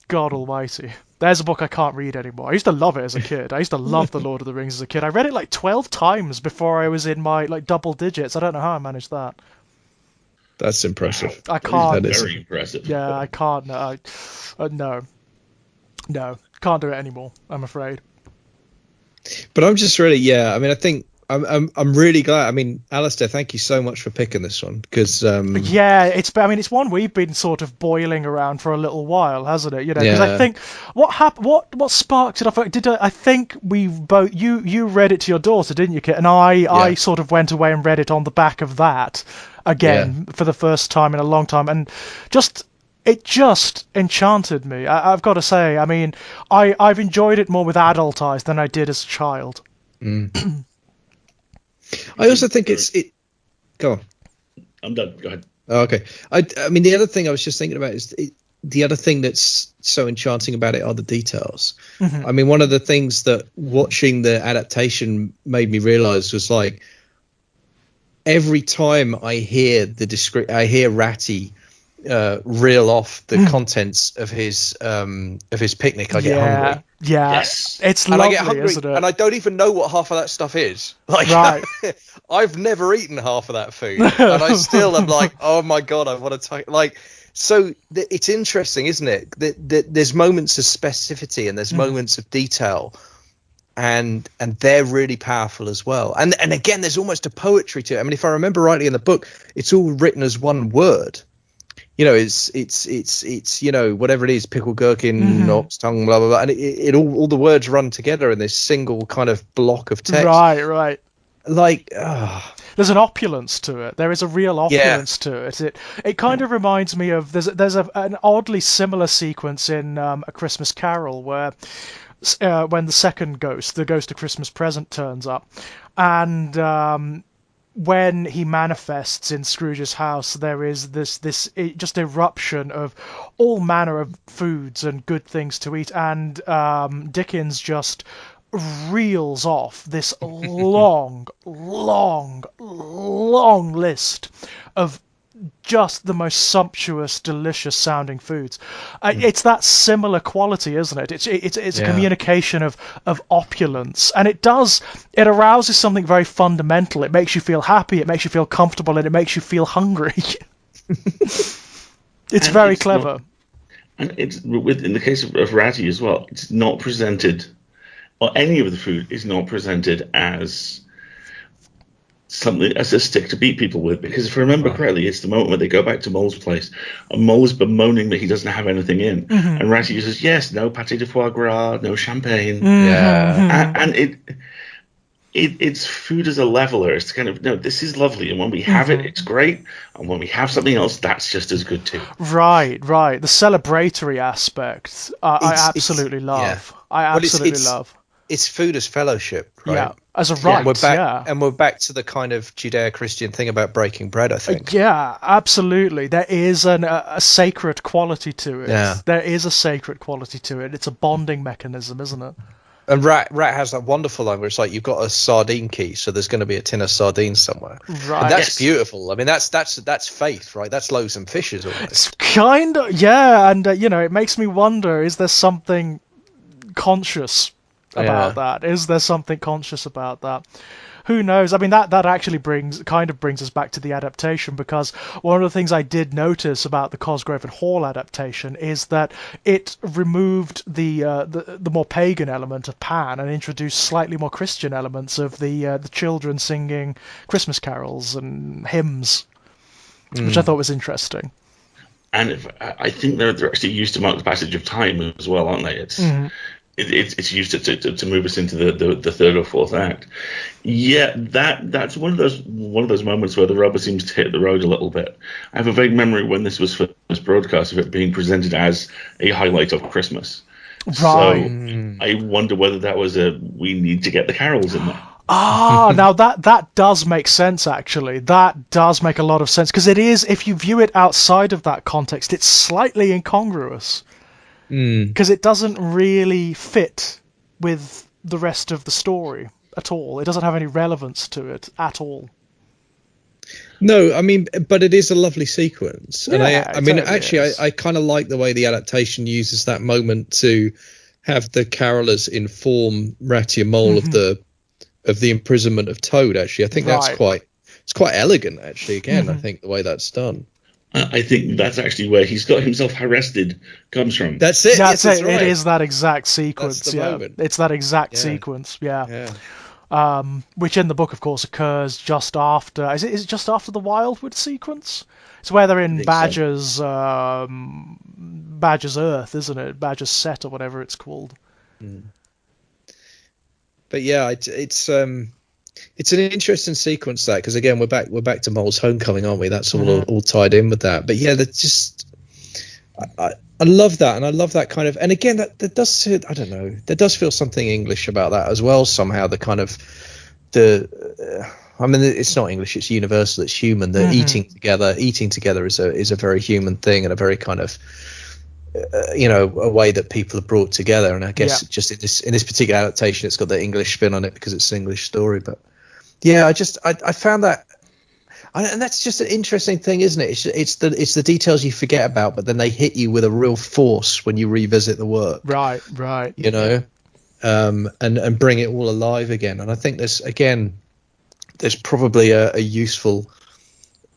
God almighty. There's a book I can't read anymore. I used to love it as a kid. I used to love The Lord of the Rings as a kid. I read it like 12 times before I was in my double digits. I don't know how I managed that. That's impressive. I can't. That is very impressive. Yeah, I can't. No, can't do it anymore, I'm afraid. But I'm just really, I mean, I think I'm really glad. I mean, Alasdair, thank you so much for picking this one, because it's one we've been sort of boiling around for a little while, hasn't it? Because I think what sparked it off? I think we both you read it to your daughter, didn't you, Kit? And I sort of went away and read it on the back of that again for the first time in a long time, and it just enchanted me. I've got to say. I mean, I've enjoyed it more with adult eyes than I did as a child. I also think it. Go on. I'm done. Go ahead. Oh, okay. I mean, the other thing I was just thinking about is the other thing that's so enchanting about it are the details. I mean, one of the things that watching the adaptation made me realize was like every time I hear Ratty reel off the contents of his picnic, I get hungry. Yeah, yes. It's and lovely, I get hungry, isn't it? and I don't even know what half of that stuff is. Like, right. I've never eaten half of that food, and I still am like, oh my god, I want to take like. So it's interesting, isn't it? That there's moments of specificity and there's moments of detail, and they're really powerful as well. And again, there's almost a poetry to it. I mean, if I remember rightly in the book, it's all written as one word. It's whatever it is, pickle, gherkin, ox tongue, blah blah blah, and it all the words run together in this single kind of block of text. Right. Like, there's an opulence to it. There is a real opulence to it. It kind of reminds me of there's an oddly similar sequence in A Christmas Carol where when the second ghost, the ghost of Christmas Present, turns up, and when he manifests in Scrooge's house, there is this just eruption of all manner of foods and good things to eat, and Dickens just reels off this long list of just the most sumptuous, delicious sounding foods. It's that similar quality, isn't it? It's a communication of opulence, and it arouses something very fundamental. It makes you feel happy, it makes you feel comfortable, and it makes you feel hungry. It's very clever. And it's in the case of Ratty as well, it's not presented, or any of the food is not presented as something, as a stick to beat people with, because if I remember correctly, it's the moment where they go back to Mole's place, and Mole's bemoaning that he doesn't have anything in, and Ratty says, yes, no pâté de foie gras, no champagne, and it's food as a leveler. It's kind of, no, this is lovely, and when we have it, it's great, and when we have something else, that's just as good too. Right. The celebratory aspect, I absolutely love. It's food as fellowship, right? Yeah, as a rite. And we're back to the kind of Judeo-Christian thing about breaking bread, I think. Yeah, absolutely. There is a sacred quality to it. Yeah. There is a sacred quality to it. It's a bonding mechanism, isn't it? And Rat has that wonderful line where it's like, you've got a sardine key, so there's going to be a tin of sardines somewhere. Right. And that's beautiful. I mean, that's faith, right? That's loaves and fishes almost. It's kind of, yeah, and it makes me wonder, is there something conscious about that? Is there something conscious about that? Who knows? I mean, that actually brings us back to the adaptation, because one of the things I did notice about the Cosgrove and Hall adaptation is that it removed the more pagan element of Pan and introduced slightly more Christian elements of the children singing Christmas carols and hymns, which I thought was interesting. And I think they're actually used to mark the passage of time as well, aren't they? It's used to move us into the third or fourth act. Yeah, that's one of those moments where the rubber seems to hit the road a little bit. I have a vague memory when this was first broadcast of it being presented as a highlight of Christmas. Right. So I wonder whether that was we need to get the carols in there. Now that does make sense, actually. That does make a lot of sense, because it is, if you view it outside of that context, it's slightly incongruous. Because it doesn't really fit with the rest of the story at all. It doesn't have any relevance to it at all. No, I mean, but it is a lovely sequence. Yeah, and I kind of like the way the adaptation uses that moment to have the carolers inform Ratty and Mole of the imprisonment of Toad. Actually, I think that's quite elegant. Actually, again, I think the way that's done. I think that's actually where he's got himself arrested comes from. That's it. That's yes, it. Right. It is that exact sequence. That's the moment. It's that exact sequence. Yeah. Which in the book, of course, occurs just after. Is it just after the Wildwood sequence? It's where they're in Badger's Earth, isn't it? Badger's Set or whatever it's called. But yeah, it's an interesting sequence, that, because again we're back to Mole's homecoming, aren't we? That's all tied in with that. But yeah, that's just I love that, and I love that kind of, and again that does, I don't know, there does feel something English about that as well somehow. The kind of I mean, it's not English, it's universal, it's human. The eating together is a very human thing, and a very kind of a way that people are brought together. And I guess just in this particular adaptation, it's got the English spin on it because it's an English story. But yeah, I found that, and that's just an interesting thing, isn't it? It's the details you forget about, but then they hit you with a real force when you revisit the work. Right. And bring it all alive again. And I think there's probably a useful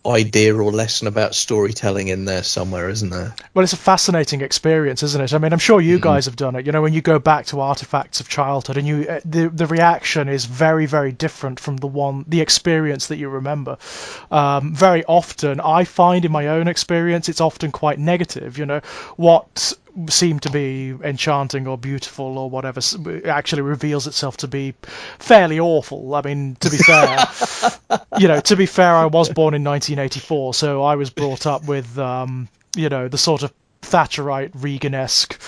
idea or lesson about storytelling in there somewhere, isn't there? Well, it's a fascinating experience, isn't it? I mean, I'm sure you guys have done it. When you go back to artifacts of childhood, and the reaction is very, very different from the experience that you remember. Very often, I find in my own experience, it's often quite negative. What seemed to be enchanting or beautiful or whatever actually reveals itself to be fairly awful. I mean, to be fair, I was born in 1984, so I was brought up with the sort of Thatcherite, Reagan-esque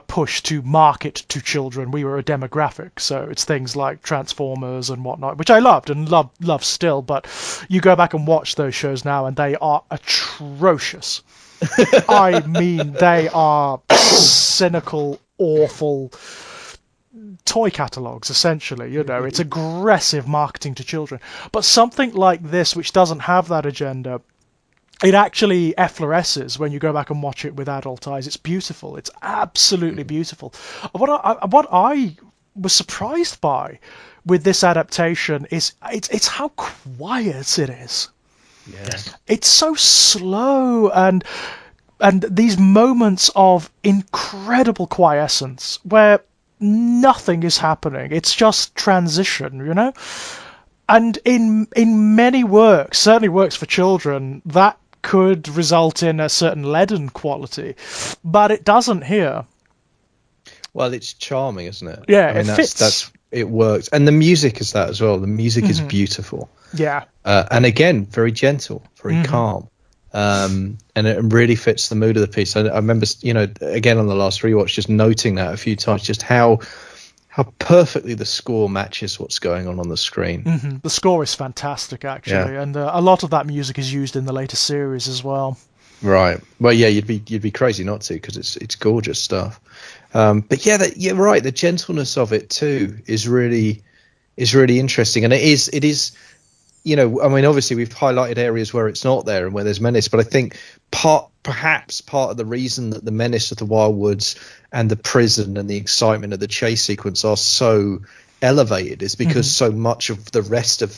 push to market to children. We were a demographic, so it's things like Transformers and whatnot, which I loved and love still. But you go back and watch those shows now, and they are atrocious. I mean, they are cynical, awful toy catalogs, essentially. It's aggressive marketing to children. But something like this, which doesn't have that agenda, it actually effloresces when you go back and watch it with adult eyes. It's beautiful. It's absolutely beautiful. What I was surprised by with this adaptation is it's how quiet it is. Yes. It's so slow, and these moments of incredible quiescence where nothing is happening. It's just transition, And in many works, certainly works for children, that could result in a certain leaden quality, but it doesn't here. Well, it's charming, isn't it? Yeah, I mean, it fits. It works, and the music is that as well. The music is beautiful. Yeah. And again, very gentle, very calm, and it really fits the mood of the piece. I remember, again on the last rewatch, just noting that a few times, just how perfectly the score matches what's going on the screen. Mm-hmm. The score is fantastic, actually, and a lot of that music is used in the later series as well. Right. Well, yeah, you'd be crazy not to, because it's gorgeous stuff. But yeah, you're right. The gentleness of it too is really interesting, and it is. I mean, obviously we've highlighted areas where it's not there and where there's menace, but I think perhaps part of the reason that the menace of the Wildwoods and the prison and the excitement of the chase sequence are so elevated is because so much of the rest of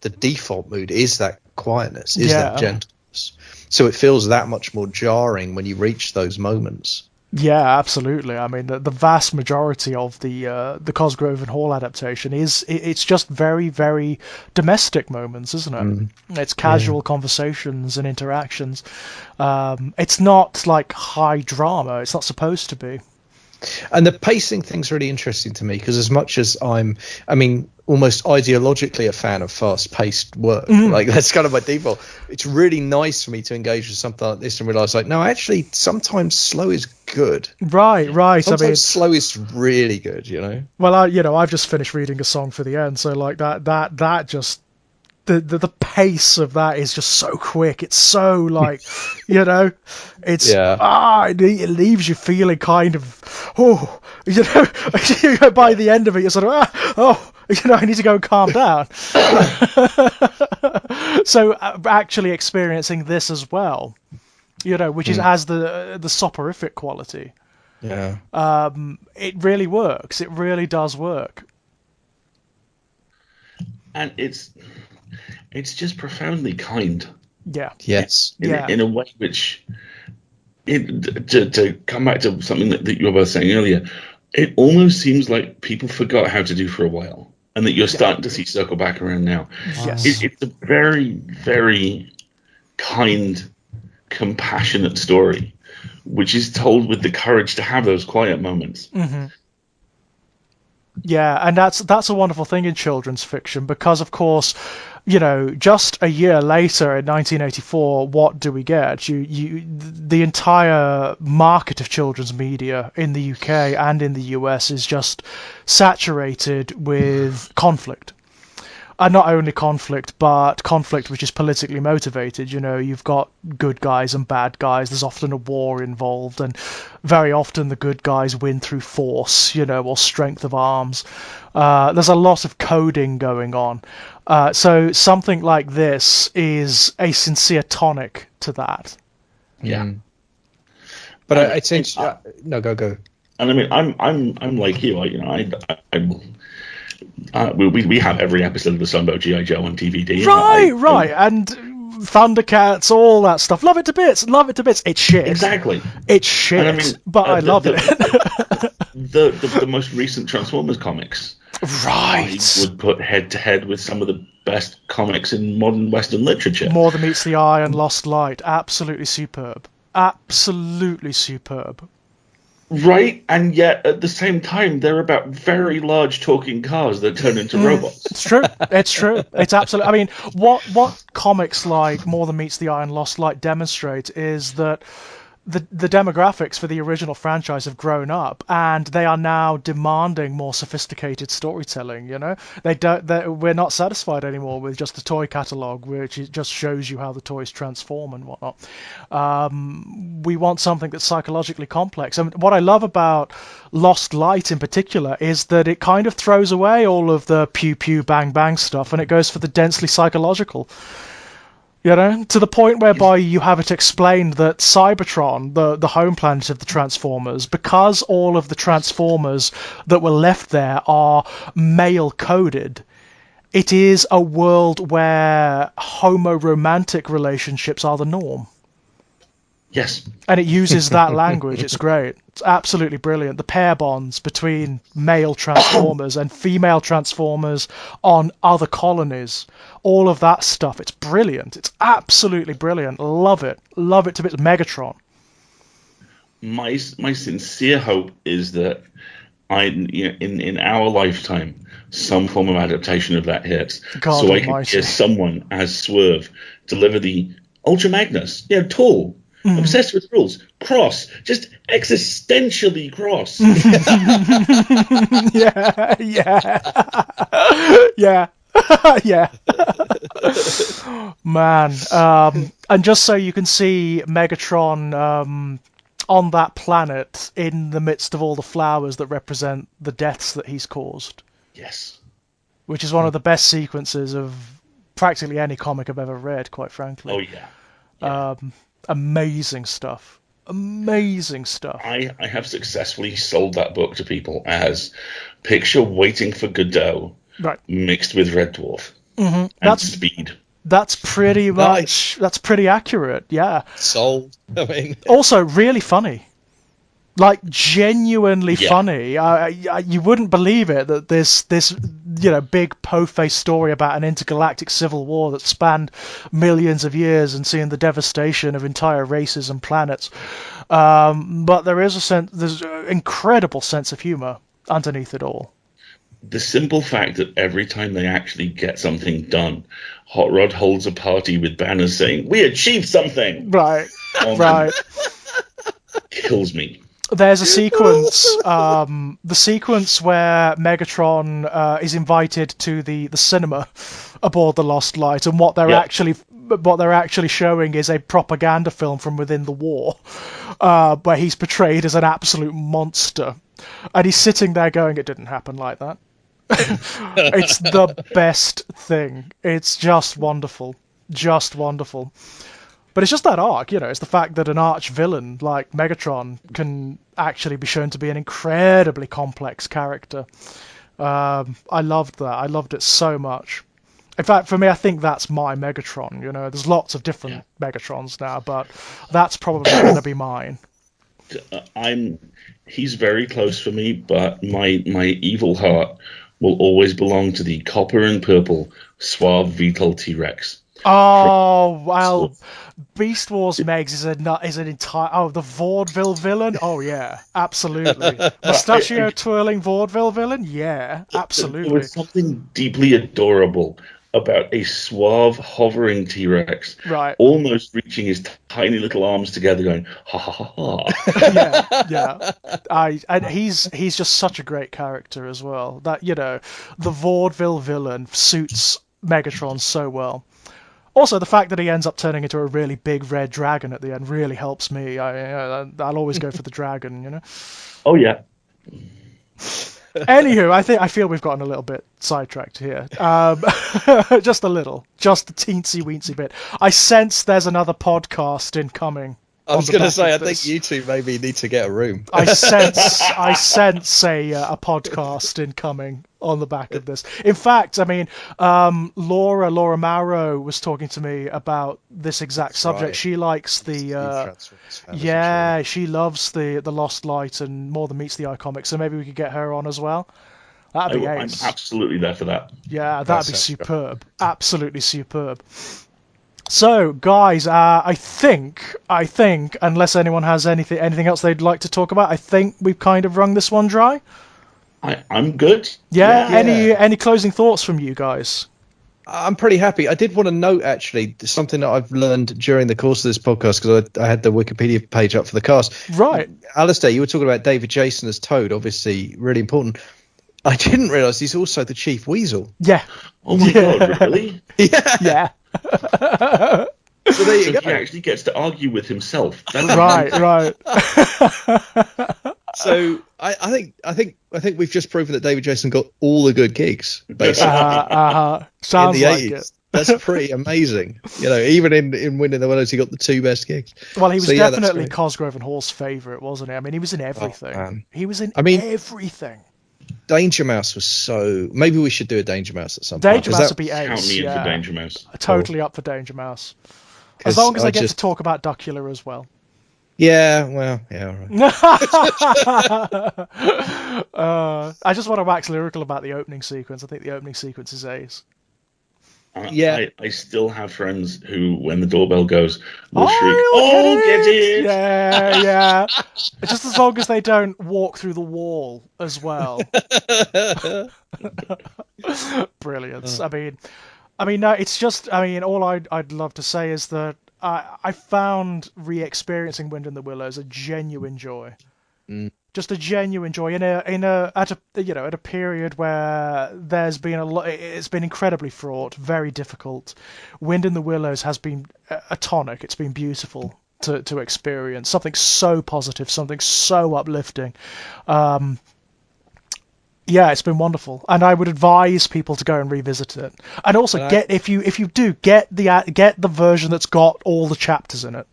the default mood is that quietness, that gentleness. So it feels that much more jarring when you reach those moments. Yeah, absolutely. I mean, the vast majority of the Cosgrove and Hall adaptation it's just very, very domestic moments, isn't it? It's casual conversations and interactions. It's not like high drama. It's not supposed to be. And the pacing thing's really interesting to me, because as much as I'm almost ideologically a fan of fast-paced work, like that's kind of my default, it's really nice for me to engage with something like this and realize, like, no, actually sometimes slow is good. Right. Sometimes slow is really good, Well, I've just finished reading A Song for the End, so like that just the pace of that is just so quick. It's so like, it's it leaves you feeling kind of, by the end of it, you're sort of, I need to go and calm down. So actually experiencing this as well, which has the soporific quality. Yeah. It really works. It really does work. And it's just profoundly kind. Yeah. Yes. In a way which, to come back to something that you were both saying earlier, it almost seems like people forgot how to do for a while, and that you're starting to see circle back around now. Yes. It's a very, very kind, compassionate story, which is told with the courage to have those quiet moments. Mm-hmm. Yeah, and that's a wonderful thing in children's fiction, because of course, just a year later in 1984, what do we get? The entire market of children's media in the UK and in the US is just saturated with conflict. And not only conflict, but conflict which is politically motivated. You've got good guys and bad guys. There's often a war involved, and very often the good guys win through force, or strength of arms. There's a lot of coding going on. So something like this is a sincere tonic to that. Yeah. But I think no, go. And I mean, I'm like you. We have every episode of the Sunbow G.I. Joe on DVD. Right. And Thundercats, all that stuff. Love it to bits. It's shit. Exactly. It's shit, but I love it. The most recent Transformers comics. Right. I would put head to head with some of the best comics in modern Western literature. More Than Meets the Eye and Lost Light. Absolutely superb. Right, and yet at the same time, they're about very large talking cars that turn into robots. It's true. It's absolutely. I mean, what comics like More Than Meets the Eye and Lost Light demonstrate is that the demographics for the original franchise have grown up, and they are now demanding more sophisticated storytelling. We're not satisfied anymore with just a toy catalog, which just shows you how the toys transform and whatnot. We want something that's psychologically complex. And what I love about Lost Light in particular is that it kind of throws away all of the pew pew bang bang stuff, and it goes for the densely psychological. To the point whereby you have it explained that Cybertron, the home planet of the Transformers, because all of the Transformers that were left there are male-coded, it is a world where homoromantic relationships are the norm. Yes. And it uses that language. It's great. It's absolutely brilliant. The pair bonds between male Transformers and female Transformers on other colonies, all of that stuff. It's brilliant. It's absolutely brilliant. Love it. Love it to bits. Megatron. My sincere hope is that in our lifetime, some form of adaptation of that hits. God so I can almighty. hear someone as Swerve deliver the Ultra Magnus. Tall. Obsessed with rules. Cross. Just existentially cross. Yeah. Man. And just so you can see Megatron on that planet in the midst of all the flowers that represent the deaths that he's caused. Yes. Which is one of the best sequences of practically any comic I've ever read, quite frankly. Oh, yeah. Amazing stuff. I have successfully sold that book to people as picture Waiting for Godot mixed with Red Dwarf and Speed. That's pretty much, that's pretty accurate, yeah. Sold. Also, really funny. Like, genuinely funny. You wouldn't believe it that this big po-faced story about an intergalactic civil war that spanned millions of years and seeing the devastation of entire races and planets. But there's an incredible sense of humor underneath it all. The simple fact that every time they actually get something done, Hot Rod holds a party with banners saying, "We achieved something!" Right. Kills me. There's a sequence, the sequence where Megatron is invited to the cinema aboard the Lost Light, and what they're actually showing is a propaganda film from within the war, where he's portrayed as an absolute monster, and he's sitting there going, "It didn't happen like that." It's the best thing. It's just wonderful, But it's just that arc, it's the fact that an arch villain like Megatron can actually be shown to be an incredibly complex character. I loved that. I loved it so much. In fact, for me, I think that's my Megatron. There's lots of different Megatrons now, but that's probably going to be mine. He's very close for me, but my evil heart will always belong to the copper and purple Suave Vital T-Rex. Oh, well, Beast Wars Megs is an entire... the vaudeville villain? Oh, yeah, absolutely. Mustachio twirling vaudeville villain? Yeah, absolutely. There was something deeply adorable about a suave, hovering T-Rex, almost reaching his tiny little arms together going, ha, ha, ha, ha. And he's just such a great character as well. That, the vaudeville villain suits Megatron so well. Also, the fact that he ends up turning into a really big red dragon at the end really helps me. I'll always go for the dragon, Oh, yeah. Anywho, I feel we've gotten a little bit sidetracked here. Just a little. Just a teensy-weensy bit. I sense there's another podcast incoming. I was going to say, I think you two maybe need to get a room. I sense a podcast incoming on the back of this. In fact, Laura Mauro was talking to me about this exact subject. Right. She likes she loves the Lost Light and more than meets the eye comics. So maybe we could get her on as well. That'd be ace. I'm absolutely there for that. Yeah, that'd be superb. Absolutely superb. So, guys, I think, unless anyone has anything else they'd like to talk about, I think we've kind of wrung this one dry. I'm good. Yeah. Any closing thoughts from you guys? I'm pretty happy. I did want to note, actually, something that I've learned during the course of this podcast, because I had the Wikipedia page up for the cast. Right. Alasdair, you were talking about David Jason as Toad, obviously really important. I didn't realise he's also the Chief Weasel. Yeah. Oh my God, really? Yeah. Yeah. So there you So go. he actually gets to argue with himself. Right. So I think we've just proven that David Jason got all the good gigs, basically. Sounds in the like 80s. it. That's pretty amazing. Even in Winning the Willows, he got the 2 best gigs. Well, he was So, yeah, that's definitely great. Cosgrove and Hall's favourite, wasn't he? I mean, he was in everything. Man. He was in everything. Danger Mouse was so. Maybe we should do a Danger Mouse at some point. Danger Mouse would be Count ace. me in Yeah. for Danger Mouse. Totally up for Danger Mouse. 'Cause As long as I get just- to talk about Duckula as well. Yeah, well, yeah, all right. I just want to wax lyrical about the opening sequence. I think the opening sequence is ace. Yeah. I still have friends who, when the doorbell goes, will shriek, Oh, get it! Yeah. Just as long as they don't walk through the wall as well. Brilliant. I mean, no, it's just. I mean, all I'd love to say is that I found re-experiencing Wind in the Willows a genuine joy. Just a genuine joy at a period where there's been a lot. It's been incredibly fraught, very difficult. Wind in the Willows has been a tonic. It's been beautiful to experience. Something so positive, something so uplifting. Yeah, it's been wonderful, and I would advise people to go and revisit it. And also, if you do get the version that's got all the chapters in it.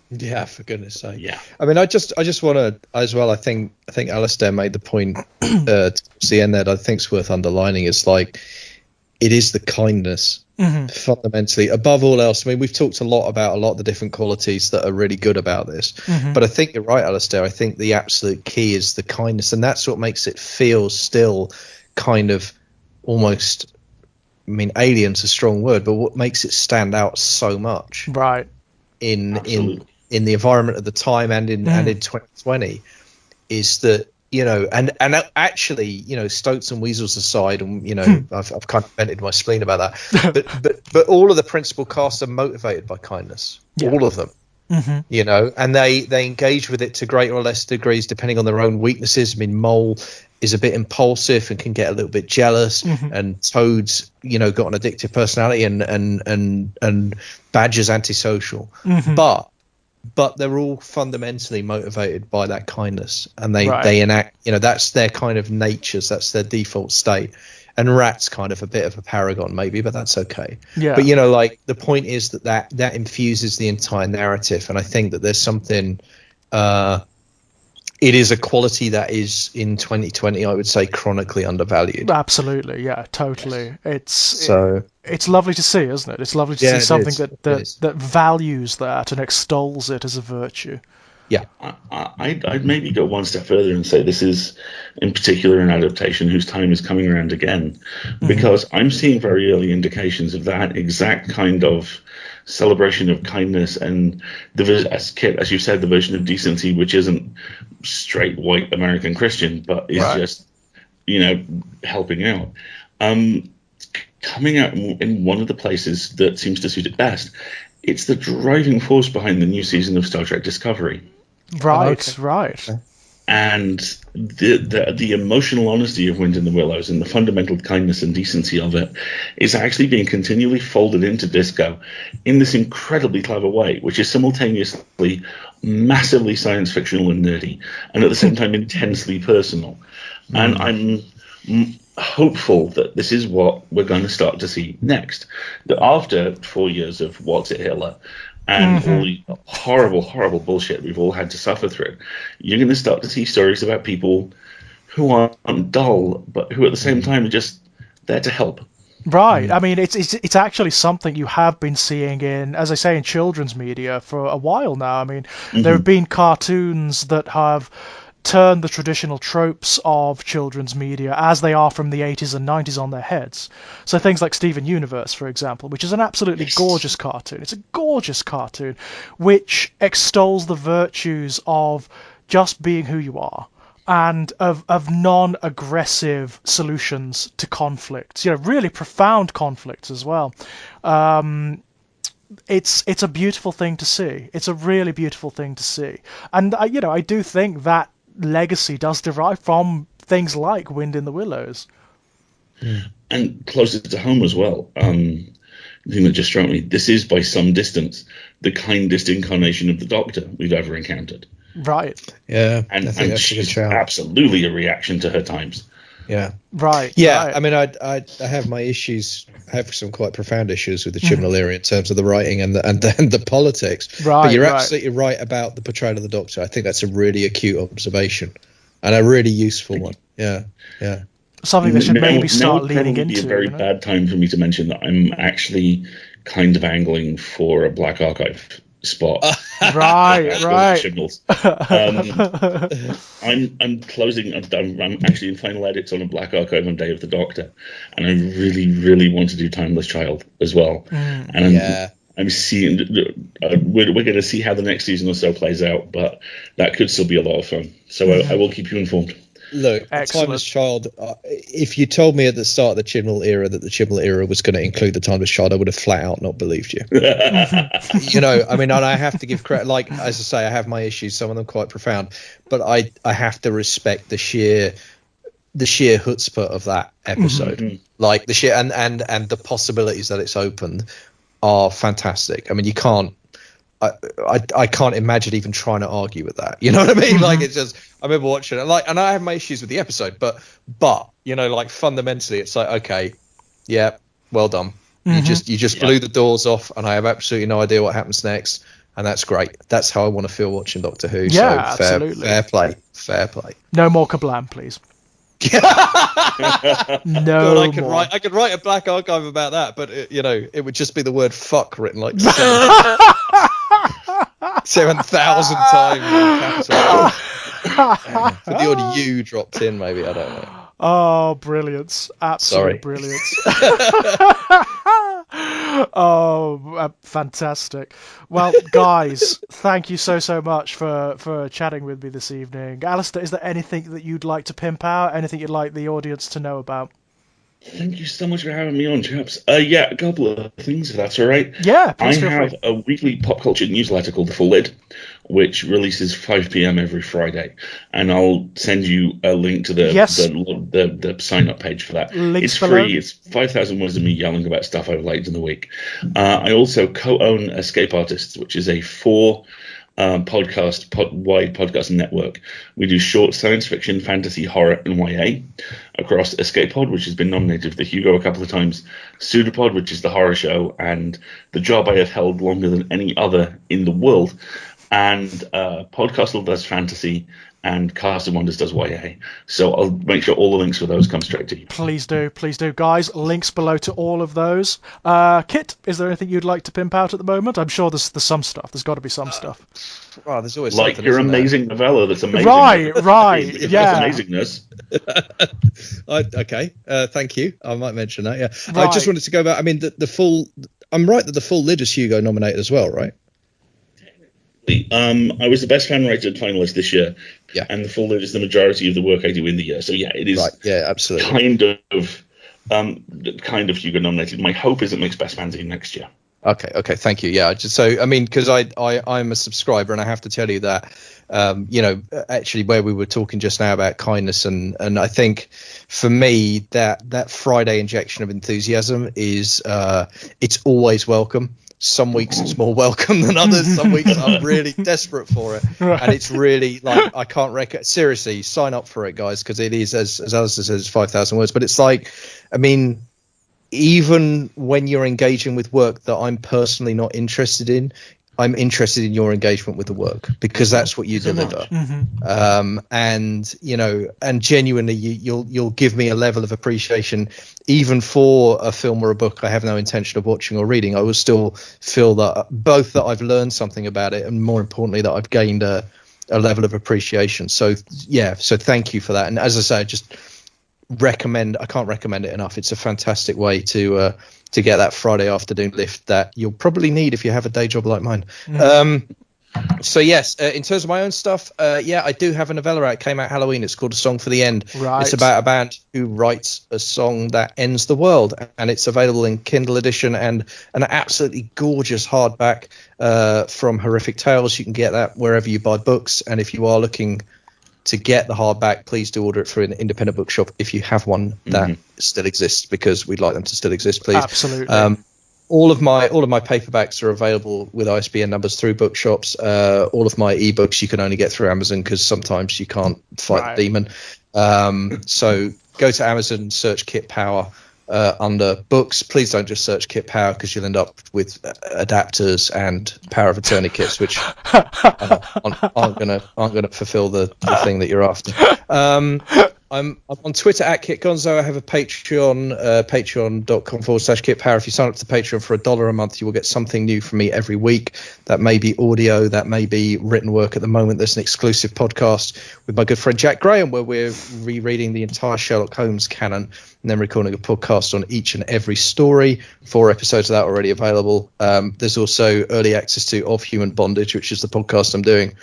Yeah, for goodness sake. Yeah. I mean, I just want to as well. I think Alasdair made the point towards the end that I think is worth underlining. It's like it is the kindness fundamentally above all else. I mean, we've talked a lot about a lot of the different qualities that are really good about this, but I think you're right, Alasdair. I think the absolute key is the kindness, and that's what makes it feel still kind of almost. I mean, alien's a strong word, but what makes it stand out so much, Right. in the environment of the time and in 2020 is that and actually Stoats and Weasels aside, and I've kind of vented my spleen about that, but all of the principal cast are motivated by kindness, all of them, and they engage with it to greater or less degrees depending on their own weaknesses. I mean, Mole is a bit impulsive and can get a little bit jealous, and Toad's got an addictive personality, and Badger's antisocial, but they're all fundamentally motivated by that kindness, and they enact, that's their kind of natures, that's their default state. And Rat's kind of a bit of a paragon maybe, but that's okay. Yeah. But like the point is that infuses the entire narrative, and I think that there's something it is a quality that is in 2020, I would say, chronically undervalued. Absolutely, yeah, totally. It's lovely to see, isn't it? It's lovely to see something that values that and extols it as a virtue. Yeah. I'd maybe go one step further and say this is, in particular, an adaptation whose time is coming around again, because I'm seeing very early indications of that exact kind of celebration of kindness and as you said, the version of decency, which isn't straight white American Christian, but is just helping out. Coming out in one of the places that seems to suit it best. It's the driving force behind the new season of Star Trek Discovery. Right. And the emotional honesty of Wind in the Willows and the fundamental kindness and decency of it is actually being continually folded into Disco in this incredibly clever way, which is simultaneously massively science fictional and nerdy, and at the same time intensely personal. And I'm hopeful that this is what we're going to start to see next. That after 4 years of What's It Hitler and all the horrible, horrible bullshit we've all had to suffer through, you're going to start to see stories about people who aren't dull, but who at the same time are just there to help. Right. I mean, it's actually something you have been seeing in, as I say, in children's media for a while now. I mean, there have been cartoons that have turn the traditional tropes of children's media as they are from the 80s and 90s on their heads. So things like Steven Universe, for example, which is an absolutely gorgeous cartoon. It's a gorgeous cartoon which extols the virtues of just being who you are. and of non-aggressive solutions to conflicts. Really profound conflicts as well. It's a beautiful thing to see. It's a really beautiful thing to see, and I do think that legacy does derive from things like Wind in the Willows. And closer to home as well. The thing that just struck me: this is by some distance the kindest incarnation of the Doctor we've ever encountered. Right. Yeah, and I think that's a good she's shout. absolutely a reaction to her times. Yeah. Right. Yeah. Right. I mean, I have my issues. I have some quite profound issues with the Chibnall era in terms of the writing and the politics. Right. But you're right. absolutely right about the portrayal of the Doctor. I think that's a really acute observation and a really useful one. Yeah. Yeah. Something they should maybe start would leaning probably into. Be a very bad time for me to mention that I'm actually kind of angling for a Black Archive spot. Right. I'm closing. I'm actually in final edits on a Black Archive on Day of the Doctor, and I really, really want to do Timeless Child as well. And I'm seeing. We're going to see how the next season or so plays out, but that could still be a lot of fun. So I will keep you informed. Look, Timeless Child, if you told me at the start of the Chibnall era that the Chibnall era was going to include the Timeless Child, I would have flat out not believed you. I mean, and I have to give credit, like, as I say, I have my issues, some of them quite profound, but I have to respect the sheer chutzpah of that episode. Like the sheer, and the possibilities that it's opened are fantastic. I mean, you can't, I can't imagine even trying to argue with that. You know what I mean? Like, it's just, I remember watching it, and I have my issues with the episode, but like fundamentally, it's like, okay, yeah, well done. You just blew the doors off, and I have absolutely no idea what happens next, and that's great. That's how I want to feel watching Doctor Who. Yeah, so absolutely. Fair play. No more kablam, please. No, God, I could write a Black Archive about that, but it would just be the word "fuck" written like 7,000 times. For the odd U dropped in, maybe, I don't know. Oh, brilliance! Absolute brilliance! Fantastic. Well, guys, thank you so much for chatting with me this evening. Alasdair, is there anything that you'd like to pimp out? Anything you'd like the audience to know about? Thank you so much for having me on, chaps. A couple of things, if that's all right. Yeah, I have a weekly pop culture newsletter called The Full Lid, which releases 5 p.m. every Friday, and I'll send you a link to the sign-up page for that. Links it's below. free. It's 5,000 words of me yelling about stuff I've liked in the week. I also co-own Escape Artists, which is a 4 wide podcast network. We do short science fiction, fantasy, horror, and YA across Escape Pod, which has been nominated for the Hugo a couple of times, PseudoPod, which is the horror show, and the job I have held longer than any other in the world, and PodCastle does fantasy, and Cast of Wonders does YA. So I'll make sure all the links for those come straight to you. Please do, guys. Links below to all of those. Kit, is there anything you'd like to pimp out at the moment? I'm sure there's some stuff. There's got to be some stuff. Oh, there's always like your amazing novella. That's amazing. Right. Yeah. Amazingness. Okay. Thank you. I might mention that. Yeah. Right. I just wanted to go back. I mean, the full. I'm right that the Full Lid is Hugo nominated as well, right? I was the best fan rated finalist this year, and the Full Lid is the majority of the work I do in the year. So yeah, it is right. Yeah, absolutely. kind of Hugo nominated. My hope is it makes best fanzine next year. Okay. Thank you. Yeah. I mean, because I'm a subscriber, and I have to tell you that, actually, where we were talking just now about kindness, and I think for me that Friday injection of enthusiasm is it's always welcome. Some weeks it's more welcome than others. Some weeks I'm really desperate for it, and it's really like I can't seriously sign up for it, guys, because it is as Alasdair says, 5,000 words. But it's like, I mean, even when you're engaging with work that I'm personally not interested in, I'm interested in your engagement with the work, because that's what you deliver. And genuinely you'll give me a level of appreciation, even for a film or a book I have no intention of watching or reading. I will still feel that both that I've learned something about it, and more importantly that I've gained a level of appreciation. So thank you for that. And as I say, I just I can't recommend it enough. It's a fantastic way to get that Friday afternoon lift that you'll probably need if you have a day job like mine. So yes, in terms of my own stuff, I do have a novella out. It came out Halloween. It's called A Song for the End. Right. It's about a band who writes a song that ends the world, and it's available in Kindle edition and an absolutely gorgeous hardback from Horrific Tales. You can get that wherever you buy books, and if you are looking to get the hardback, please do order it through an independent bookshop if you have one that still exists, because we'd like them to still exist, please. Absolutely. All of my paperbacks are available with ISBN numbers through bookshops. All of my ebooks you can only get through Amazon, because sometimes you can't fight the demon. So go to Amazon, search Kit Power under books. Please don't just search Kit Power, because you'll end up with adapters and Power of Attorney kits, which aren't gonna fulfill the thing that you're after. I'm on Twitter at Kit Gonzo. I have a Patreon, patreon.com/Kit Power. If you sign up to the Patreon for $1 a month, you will get something new from me every week. That may be audio, that may be written work. At the moment, there's an exclusive podcast with my good friend Jack Graham, where we're rereading the entire Sherlock Holmes canon and then recording a podcast on each and every story. 4 episodes of that already available. There's also early access to Of Human Bondage, which is the podcast I'm doing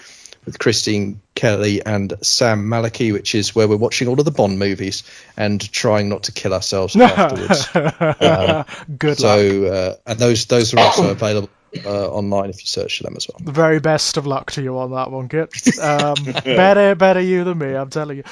with Christine Kelly and Sam Maliki, which is where we're watching all of the Bond movies and trying not to kill ourselves afterwards. Good luck. And those are also available online if you search for them as well. The very best of luck to you on that one, Kit. Better you than me, I'm telling you.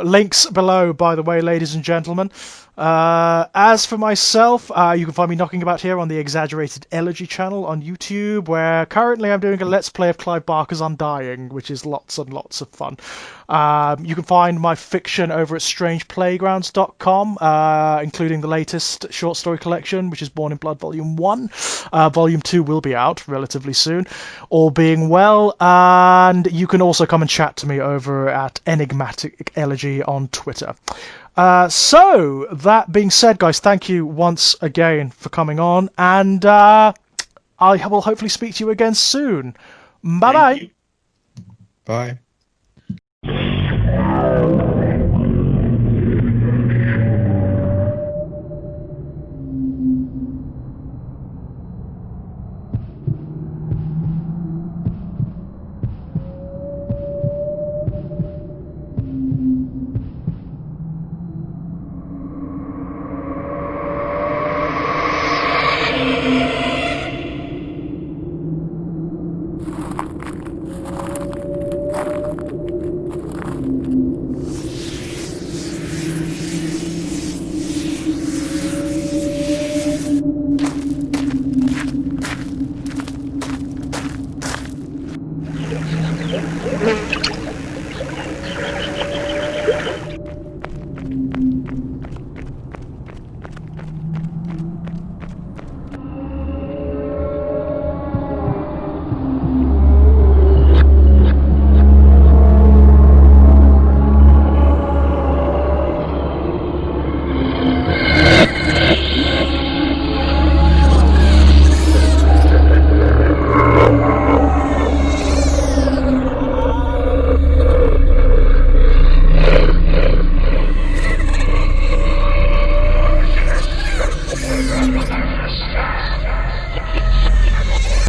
Links below, by the way, ladies and gentlemen. As for myself, you can find me knocking about here on the Exaggerated Elegy channel on YouTube, where currently I'm doing a Let's Play of Clive Barker's Undying, which is lots and lots of fun. You can find my fiction over at strangeplaygrounds.com, including the latest short story collection, which is Born in Blood Volume 1. Volume 2 will be out relatively soon, all being well. And you can also come and chat to me over at Enigmatic Elegy on Twitter. So, that being said, guys, thank you once again for coming on, and I will hopefully speak to you again soon. Bye-bye. Bye.